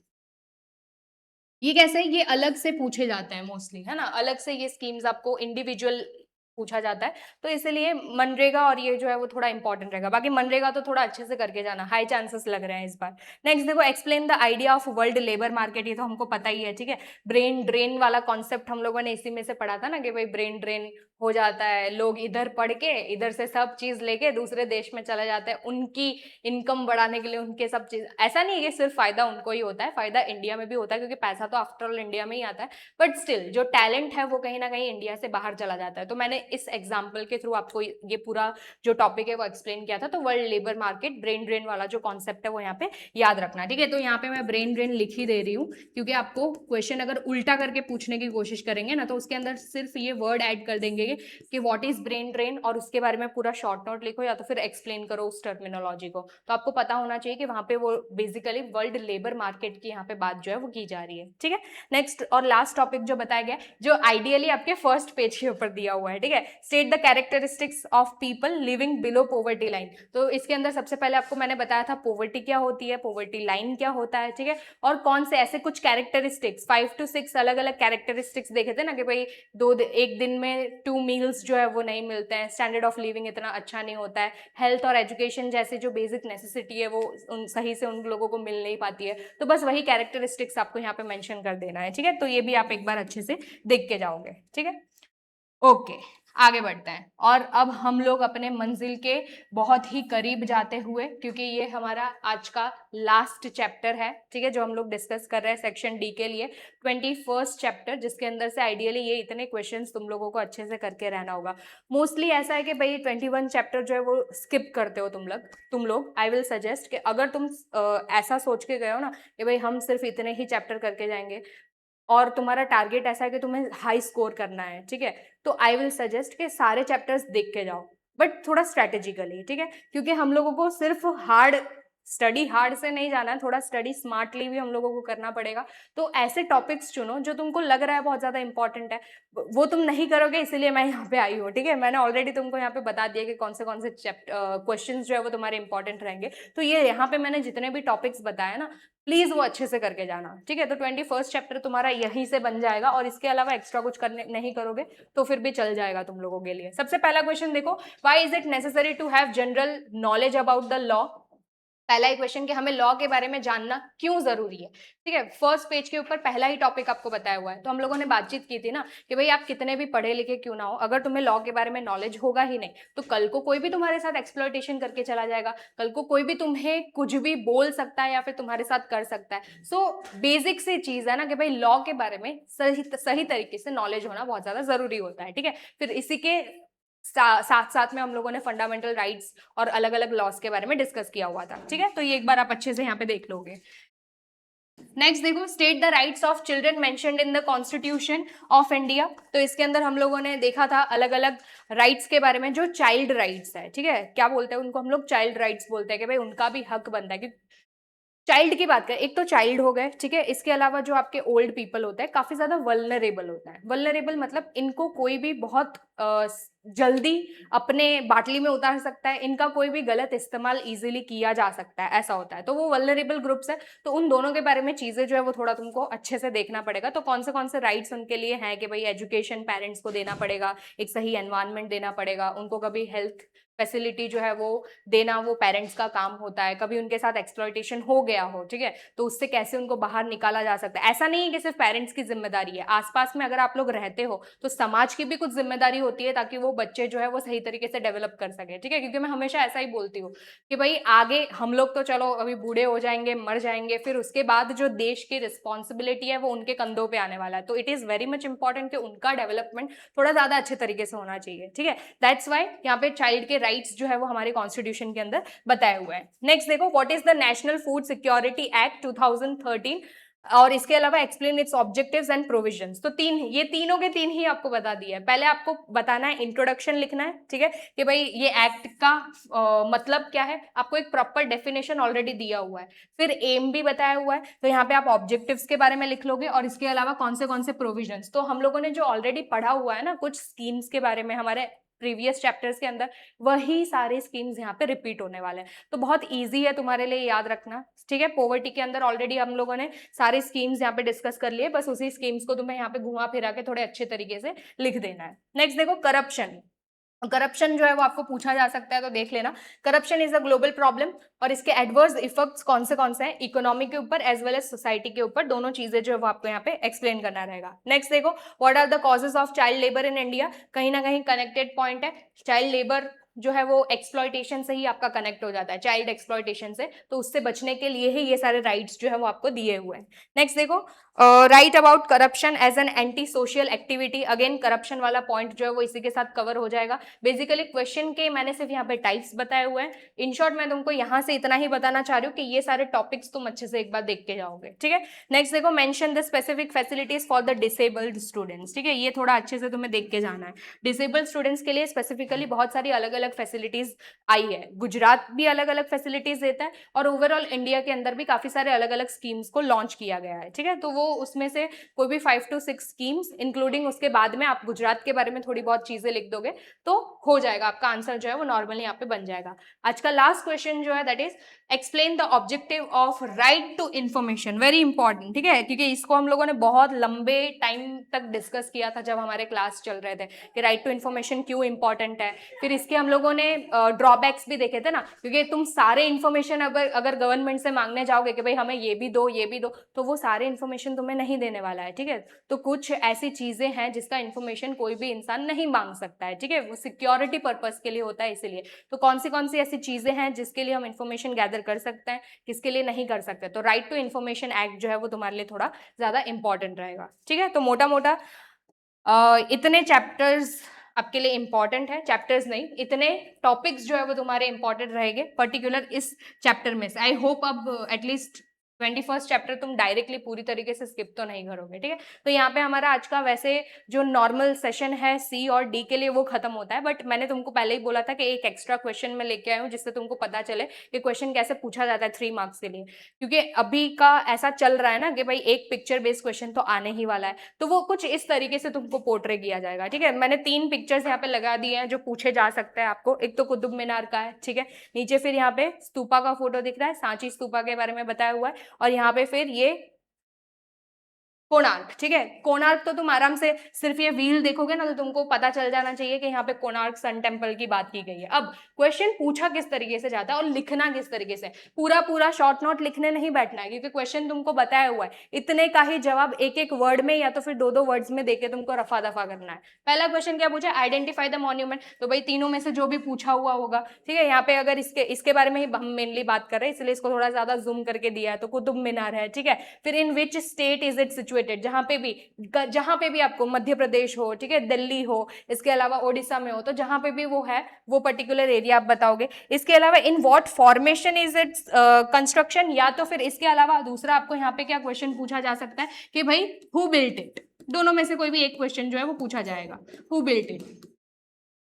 ये कैसे है, ये अलग से पूछे जाते हैं मोस्टली, है ना, अलग से ये स्कीम्स आपको इंडिविजुअल पूछा जाता है, तो इसलिए मनरेगा और ये जो है वो थोड़ा इंपॉर्टेंट रहेगा। बाकी मनरेगा तो थोड़ा अच्छे से करके जाना, हाई चांसेस लग रहे हैं इस बार। नेक्स्ट देखो, explain the idea of world labour market, ये तो हमको पता ही है, ठीक है। ब्रेन ड्रेन वाला कॉन्सेप्ट हम लोगों ने इसी में से पढ़ा था ना, कि भाई ब्रेन ड्रेन हो जाता है, लोग इधर पढ़ के इधर से सब चीज लेके दूसरे देश में चले जाते हैं, उनकी इनकम बढ़ाने के लिए उनके सब चीज। ऐसा नहीं है कि सिर्फ फायदा उनको ही होता है, फायदा इंडिया में भी होता है, क्योंकि पैसा तो आफ्टर ऑल इंडिया में ही आता है, बट स्टिल जो टैलेंट है वो कहीं ना कहीं इंडिया से बाहर चला जाता है। तो मैंने इस एग्जाम्पल के थ्रू आपको ये पूरा जो टॉपिक है वो एक्सप्लेन किया था। तो world labour market brain drain वाला जो कॉन्सेप्ट है वो यहाँ पे याद रखना, ठीक है। तो यहाँ पे मैं ब्रेन ड्रेन लिख ही दे रही हूँ, क्योंकि आपको क्वेश्चन अगर उल्टा करके पूछने की कोशिश करेंगे ना, तो उसके अंदर सिर्फ ये वर्ड ऐड कर देंगे कि व्हाट इज ब्रेन ड्रेन, और उसके बारे में पूरा शॉर्ट नोट लिखो या तो फिर एक्सप्लेन करो उस टर्मिनोलॉजी को। तो आपको पता होना चाहिए कि वहां पे वो बेसिकली वर्ल्ड लेबर मार्केट की यहाँ पे बात जो है वो की जा रही है, ठीक है। नेक्स्ट और लास्ट टॉपिक जो बताया गया, जो आइडियली आपके फर्स्ट पेज के ऊपर दिया हुआ है, ठीक है। State the characteristics of people living below poverty line. तो इसके अंदर सबसे पहले आपको मैंने बताया था पॉवर्टी क्या होती है, पॉवर्टी लाइन क्या होता है, ठीक है, और कौन से ऐसे कुछ कैरेक्टरिस्टिक्स 5 to 6 अलग अलग कैरेक्टरिस्टिक्स देखे थे ना, कि भाई एक दिन में 2 मील्स जो है वो नहीं मिलते हैं, स्टैंडर्ड ऑफ लिविंग इतना अच्छा नहीं होता है, हेल्थ और एजुकेशन जैसे जो बेसिक नेसेसिटी है वो सही से उन लोगों को मिल नहीं पाती है। तो बस वही कैरेक्टरिस्टिक्स आपको यहाँ पे मेंशन कर देना है, ठीक है। तो ये भी आप एक बार अच्छे से देख के जाओगे, ठीक है। ओके, आगे बढ़ते हैं, और अब हम लोग अपने मंजिल के बहुत ही करीब जाते हुए, क्योंकि ये हमारा आज का लास्ट चैप्टर है, ठीक है, जो हम लोग डिस्कस कर रहे हैं सेक्शन डी के लिए, 21st चैप्टर, जिसके अंदर से आइडियली ये इतने क्वेश्चंस तुम लोगों को अच्छे से करके रहना होगा। मोस्टली ऐसा है कि भाई 21 चैप्टर जो है वो स्किप करते हो तुम लोग। आई विल सजेस्ट कि अगर तुम ऐसा सोच के गए हो ना कि भाई हम सिर्फ इतने ही चैप्टर करके जाएंगे, और तुम्हारा टारगेट ऐसा है कि तुम्हें हाई स्कोर करना है, ठीक है, तो आई विल सजेस्ट कि सारे चैप्टर्स देख के जाओ, बट थोड़ा स्ट्रेटेजिकली, ठीक है, क्योंकि हम लोगों को सिर्फ स्टडी हार्ड से नहीं जाना है, थोड़ा स्टडी स्मार्टली भी हम लोगों को करना पड़ेगा। तो ऐसे टॉपिक्स चुनो जो तुमको लग रहा है बहुत ज्यादा इंपॉर्टेंट है, वो तुम नहीं करोगे, इसीलिए मैं यहाँ पे आई हूँ, ठीक है। मैंने ऑलरेडी तुमको यहाँ पे बता दिया कि कौन से क्वेश्चन जो है वो तुम्हारे इंपॉर्टेंट रहेंगे। तो ये यहाँ पे मैंने जितने भी टॉपिक्स बताए ना, प्लीज वो अच्छे से करके जाना, ठीक है। तो 21st चैप्टर तुम्हारा यहीं से बन जाएगा, और इसके अलावा एक्स्ट्रा कुछ करने नहीं करोगे तो फिर भी चल जाएगा तुम लोगों के लिए। सबसे पहला क्वेश्चन देखो, why is it necessary to have general knowledge about the law. पहला ही क्वेश्चन कि हमें लॉ के बारे में जानना क्यों जरूरी है, ठीक है। फर्स्ट पेज के ऊपर पहला ही टॉपिक आपको बताया हुआ है। तो हम लोगों ने बातचीत की थी ना कि भाई आप कितने भी पढ़े लिखे क्यों ना हो, अगर तुम्हें लॉ के बारे में नॉलेज होगा ही नहीं, तो कल को कोई भी तुम्हारे साथ एक्सप्लॉयटेशन करके चला जाएगा, कल को कोई भी तुम्हें कुछ भी बोल सकता है या फिर तुम्हारे साथ कर सकता है। सो बेसिक सी चीज है ना कि भाई लॉ के बारे में सही तरीके से नॉलेज होना बहुत ज्यादा जरूरी होता है, ठीक है। फिर इसी के साथ साथ में हम लोगों ने फंडामेंटल राइट्स और अलग अलग लॉस के बारे में डिस्कस किया हुआ था, ठीक है। तो ये एक बार आप अच्छे से यहाँ पे देख लोगे। नेक्स्ट देखो, state the rights of children mentioned in the constitution of India. तो इसके अंदर हम लोगों ने देखा था अलग अलग राइट्स के बारे में, जो चाइल्ड राइट्स है, ठीक है, क्या बोलते हैं उनको हम लोग, चाइल्ड राइट्स बोलते हैं, कि भाई उनका भी हक बनता है कि चाइल्ड की बात करें, एक तो चाइल्ड हो गए, ठीक है, इसके अलावा जो आपके ओल्ड पीपल होते हैं काफी ज्यादा वल्नरेबल होता है। वल्नरेबल मतलब इनको कोई भी बहुत जल्दी अपने बाटली में उतार सकता है, इनका कोई भी गलत इस्तेमाल इजीली किया जा सकता है, ऐसा होता है। तो वो वल्नरेबल ग्रुप्स है, तो उन दोनों के बारे में चीजें जो है वो थोड़ा तुमको अच्छे से देखना पड़ेगा। तो कौन से राइट्स उनके लिए हैं कि भाई एजुकेशन पेरेंट्स को देना पड़ेगा, एक सही एनवायरनमेंट देना पड़ेगा उनको, कभी हेल्थ फैसिलिटी जो है वो देना वो पेरेंट्स का काम होता है, कभी उनके साथ एक्सप्लॉयटेशन हो गया हो, ठीक है, तो उससे कैसे उनको बाहर निकाला जा सकता है। ऐसा नहीं है कि सिर्फ पेरेंट्स की जिम्मेदारी है, आसपास में अगर आप लोग रहते हो तो समाज की भी कुछ जिम्मेदारी होती है, ताकि वो बच्चे जो है वो सही तरीके से डेवलप कर सके, ठीक है। क्योंकि मैं हमेशा ऐसा ही बोलती हूँ कि भाई आगे हम लोग तो चलो अभी बूढ़े हो जाएंगे, मर जाएंगे, फिर उसके बाद जो देश की रिस्पॉन्सिबिलिटी है वो उनके कंधों पे आने वाला है। तो it is very much important कि उनका डेवलपमेंट थोड़ा ज्यादा अच्छे तरीके से होना चाहिए, ठीक है। दैट्स वाई यहाँ पे चाइल्ड के राइट्स जो है वो हमारे कॉन्स्टिट्यूशन के अंदर बताए हुए हैं। नेक्स्ट देखो, what is the national food security act 2013, और इसके अलावा explain it's objectives and provisions. तो ये तीनों के तीन ही आपको बता दिया है। पहले आपको बताना है, इंट्रोडक्शन लिखना है, ठीक है, कि भाई ये एक्ट का मतलब क्या है, आपको एक प्रॉपर डेफिनेशन ऑलरेडी दिया हुआ है। फिर एम भी बताया हुआ है, तो यहाँ पे आप ऑब्जेक्टिव्स के बारे में लिख लोगे, और इसके अलावा कौन से प्रोविजंस। तो हम लोगों ने जो ऑलरेडी पढ़ा हुआ है ना कुछ स्कीम्स के बारे में, हमारे प्रीवियस चैप्टर्स के अंदर, वही सारे स्कीम्स यहाँ पे रिपीट होने वाले हैं। तो बहुत ईजी है तुम्हारे लिए याद रखना, ठीक है। पॉवर्टी के अंदर ऑलरेडी हम लोगों ने सारे स्कीम्स यहाँ पे डिस्कस कर लिए, बस उसी स्कीम्स को तुम्हें यहाँ पे घुमा फिरा के थोड़े अच्छे तरीके से लिख देना है। नेक्स्ट देखो करप्शन। करप्शन जो है वो आपको पूछा जा सकता है, तो देख लेना। Corruption is a global problem और इसके एडवर्स इफेक्ट्स कौन से हैं, इकोनॉमी के ऊपर एज वेल एज सोसाइटी के ऊपर, दोनों चीजें जो है वो आपको यहाँ पे एक्सप्लेन करना रहेगा। नेक्स्ट देखो what are the causes of child labour in India. कहीं ना कहीं कनेक्टेड पॉइंट है, चाइल्ड लेबर जो है वो एक्सप्लॉयटेशन से ही आपका कनेक्ट हो जाता है, चाइल्ड एक्सप्लॉयटेशन से, तो उससे बचने के लिए ही ये सारे राइट्स जो है वो आपको दिए हुए हैं। नेक्स्ट देखो write about corruption as an anti social activity. Again corruption वाला पॉइंट जो है वो इसी के साथ कवर हो जाएगा। बेसिकली क्वेश्चन के मैंने सिर्फ यहाँ पे टाइप्स बताए हुए हैं। इन शॉर्ट मैं तुमको यहाँ से इतना ही बताना चाह रही हूँ कि ये सारे टॉपिक्स तुम अच्छे से एक बार देख के जाओगे, ठीक है। नेक्स्ट देखो mention the specific facilities for the disabled students, ठीक है। ये थोड़ा अच्छे से तुम्हें देख के जाना है। डिसेबल्ड स्टूडेंट्स के लिए स्पेसिफिकली बहुत सारी अलग अलग फैसिलिटीज आई है। गुजरात भी अलग अलग फैसिलिटीज देता है और ओवरऑल इंडिया के अंदर भी काफी सारे अलग अलग स्कीम्स को लॉन्च किया गया है, ठीक है। तो वो उसमें से कोई भी 5 to 6 स्कीम्स इंक्लूडिंग उसके बाद में आप गुजरात के बारे में थोड़ी बहुत चीजें लिख दोगे तो हो जाएगा, आपका आंसर जो है वो नॉर्मली यहाँ पे बन जाएगा। आज का लास्ट क्वेश्चन जो है that is explain the objective of right to information. Very important, ठीक है, क्योंकि इसको हम लोगों ने बहुत लंबे टाइम तक डिस्कस किया था जब हमारे क्लास चल रहे थे कि राइट टू इंफॉर्मेशन क्यों इंपॉर्टेंट है। फिर इसके हम लोगों ने ड्रॉबैक्स भी देखे थे ना, क्योंकि तुम सारे इंफॉर्मेशन अगर गवर्नमेंट से मांगने जाओगे कि भाई हमें ये भी दो ये भी दो, तो वो सारे इंफॉर्मेशन तुम्हें नहीं देने वाला है, ठीक है। तो कुछ ऐसी चीजें हैं जिसका इंफॉर्मेशन कोई भी इंसान नहीं मांग सकता है, ठीक है, वो सिक्योरिटी पर्पस के लिए होता है इसीलिए। तो कौन सी ऐसी चीजें हैं जिसके लिए हम इंफॉर्मेशन गैदर कर सकते हैं, किसके लिए नहीं कर सकते। तो राइट टू इंफॉर्मेशन एक्ट जो है वो तुम्हारे लिए थोड़ा ज्यादा इंपॉर्टेंट रहेगा, ठीक है। तो मोटा मोटा इतने चैप्टर्स आपके लिए इंपॉर्टेंट है, चैप्टर्स नहीं, इतने टॉपिक्स जो है वो तुम्हारे इंपॉर्टेंट रहेंगे पर्टिकुलर इस चैप्टर में से। आई होप अब एटलीस्ट 21st चैप्टर तुम डायरेक्टली पूरी तरीके से स्किप तो नहीं करोगे, ठीक है। तो यहाँ पे हमारा आज का वैसे जो नॉर्मल सेशन है सी और डी के लिए वो खत्म होता है, बट मैंने तुमको पहले ही बोला था कि एक एक्स्ट्रा क्वेश्चन मैं लेके आई हूँ जिससे तुमको पता चले कि क्वेश्चन कैसे पूछा जाता है 3 मार्क्स के लिए, क्योंकि अभी का ऐसा चल रहा है ना कि भाई एक पिक्चर बेस्ड क्वेश्चन तो आने ही वाला है, तो वो कुछ इस तरीके से तुमको पोर्ट्रे किया जाएगा, ठीक है। मैंने 3 पिक्चर्स यहाँ पे लगा दिए हैं जो पूछे जा सकते हैं आपको। एक तो कुतुब मीनार का है, ठीक है, नीचे फिर यहाँ पे स्तूपा का फोटो दिख रहा है, सांची स्तूपा के बारे में बताया हुआ है, और यहाँ पे फिर ये कोणार्क, ठीक है। कोणार्क तो तुम आराम से सिर्फ ये व्हील देखोगे ना तो तुमको पता चल जाना चाहिए कि यहाँ पे कोणार्क सन टेम्पल की बात की गई है। अब क्वेश्चन पूछा किस तरीके से जाता है और लिखना किस तरीके से, पूरा शॉर्ट नोट लिखने नहीं बैठना है, क्योंकि क्वेश्चन तुमको बताया हुआ है, इतने का ही जवाब एक एक वर्ड में या तो फिर 2 वर्ड्स में देके तुमको रफा दफा करना है। पहला क्वेश्चन क्या पूछा, आइडेंटिफाई द मॉन्यूमेंट, तो भाई तीनों में से जो भी पूछा हुआ होगा, ठीक है। यहाँ पे अगर इसके बारे में ही हम मेनली बात कर रहे हैं इसलिए इसको थोड़ा ज्यादा जूम करके दिया है, तो कुतुब मीनार है, ठीक है। फिर in which state is it situated, जहां पे भी आपको मध्य प्रदेश हो, ठीक है, दिल्ली हो, इसके अलावा ओडिशा में हो, तो जहां पे भी वो है वो पर्टिकुलर एरिया आप बताओगे। इसके अलावा in what formation is it construction, या तो फिर इसके अलावा दूसरा आपको यहाँ पे क्या क्वेश्चन पूछा जा सकता है कि भाई हु बिल्ट इट, दोनों में से कोई भी एक क्वेश्चन जो है वो पूछा जाएगा, हु बिल्ट इट।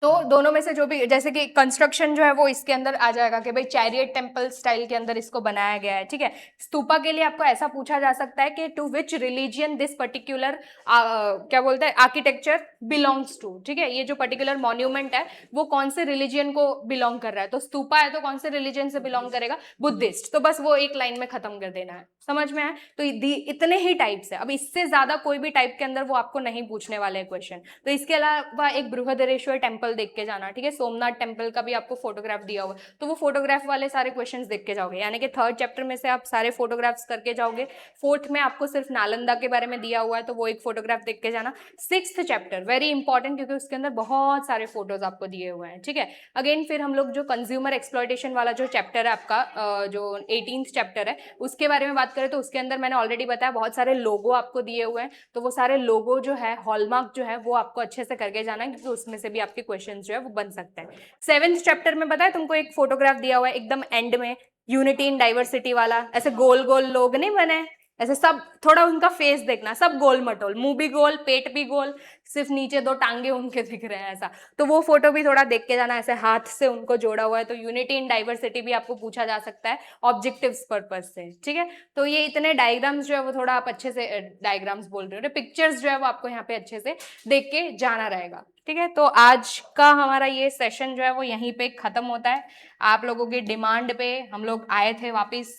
तो दोनों में से जो भी, जैसे कि कंस्ट्रक्शन जो है वो इसके अंदर आ जाएगा कि भाई चैरियट टेम्पल स्टाइल के अंदर इसको बनाया गया है, ठीक है। स्तूपा के लिए आपको ऐसा पूछा जा सकता है कि to which religion this particular क्या बोलते हैं आर्किटेक्चर बिलोंग्स टू, ठीक है। ये जो पर्टिकुलर मॉन्यूमेंट है वो कौन से रिलीजियन को बिलोंग कर रहा है, तो स्तूपा है तो कौन से रिलीजियन से बिलोंग करेगा, बुद्धिस्ट। तो बस वो एक लाइन में खत्म कर देना है, समझ में आया। तो इतने ही टाइप्स है, अब इससे ज्यादा कोई भी टाइप के अंदर वो आपको नहीं पूछने वाले हैं क्वेश्चन। तो इसके अलावा एक बृहदरेश्वर टेम्पल देख के जाना, ठीक है। सोमनाथ टेम्पल का भी आपको फोटोग्राफ दिया हुआ है, तो वो फोटोग्राफ वाले सारे क्वेश्चंस देख के जाओगे, यानी कि 3rd चैप्टर में से आप सारे फोटोग्राफ्स करके जाओगे। 4th में आपको सिर्फ नालंदा के बारे में दिया हुआ है, तो वो एक फोटोग्राफ देख के जाना। 6th चैप्टर वेरी इंपॉर्टेंट क्योंकि उसके अंदर बहुत सारे फोटोज आपको दिए हुए हैं, ठीक है। अगेन फिर हम लोग जो कंज्यूमर एक्सप्लॉयटेशन वाला जो चैप्टर है आपका जो 18th चैप्टर है उसके बारे में बात करें तो उसके अंदर मैंने ऑलरेडी बताया बहुत सारे लोगो आपको दिए हुए हैं, तो वो सारे लोगो जो है हॉलमार्क जो है वो आपको अच्छे से करके जाना है, क्योंकि उसमें से भी आपके क्वेश्चन जो है वो बन सकते हैं। 7th चैप्टर में बताया तुमको एक फोटोग्राफ दिया हुआ है एकदम एंड में, यूनिटी इन डाइवर्सिटी वाला, ऐसे गोल गोल लोग नहीं बने, ऐसे सब थोड़ा उनका फेस देखना, सब गोल मटोल, मुंह भी गोल, पेट भी गोल, सिर्फ नीचे 2 टांगे उनके दिख रहे हैं ऐसा। तो वो फोटो भी थोड़ा देख के जाना, ऐसे हाथ से उनको जोड़ा हुआ है। तो यूनिटी इन डाइवर्सिटी भी आपको पूछा जा सकता है ऑब्जेक्टिव्स पर्पज से, ठीक है। तो ये इतने डायग्राम्स जो है वो थोड़ा आप अच्छे से, डायग्राम्स बोल रहे हो, पिक्चर्स जो है वो आपको यहाँ पे अच्छे से देख के जाना रहेगा, ठीक है। तो आज का हमारा ये सेशन जो है वो यहीं पे खत्म होता है। आप लोगों की डिमांड पे हम लोग आए थे वापिस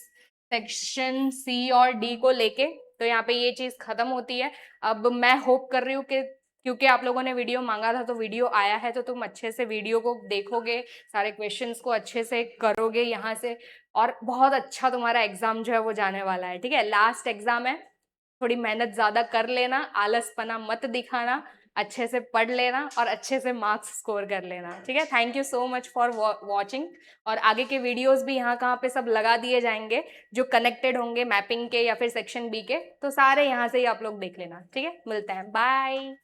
सेक्शन सी और डी को लेके, तो यहाँ पे ये चीज खत्म होती है। अब मैं होप कर रही हूँ कि क्योंकि आप लोगों ने वीडियो मांगा था तो वीडियो आया है, तो तुम अच्छे से वीडियो को देखोगे, सारे क्वेश्चंस को अच्छे से करोगे यहाँ से, और बहुत अच्छा तुम्हारा एग्जाम जो है वो जाने वाला है, ठीक है। लास्ट एग्जाम है, थोड़ी मेहनत ज्यादा कर लेना, आलसपना मत दिखाना, अच्छे से पढ़ लेना और अच्छे से मार्क्स स्कोर कर लेना, ठीक है। Thank you so much for watching. और आगे के वीडियोस भी यहाँ कहाँ पे सब लगा दिए जाएंगे जो कनेक्टेड होंगे मैपिंग के या फिर सेक्शन बी के, तो सारे यहाँ से ही आप लोग देख लेना, ठीक है। मिलते हैं, बाय।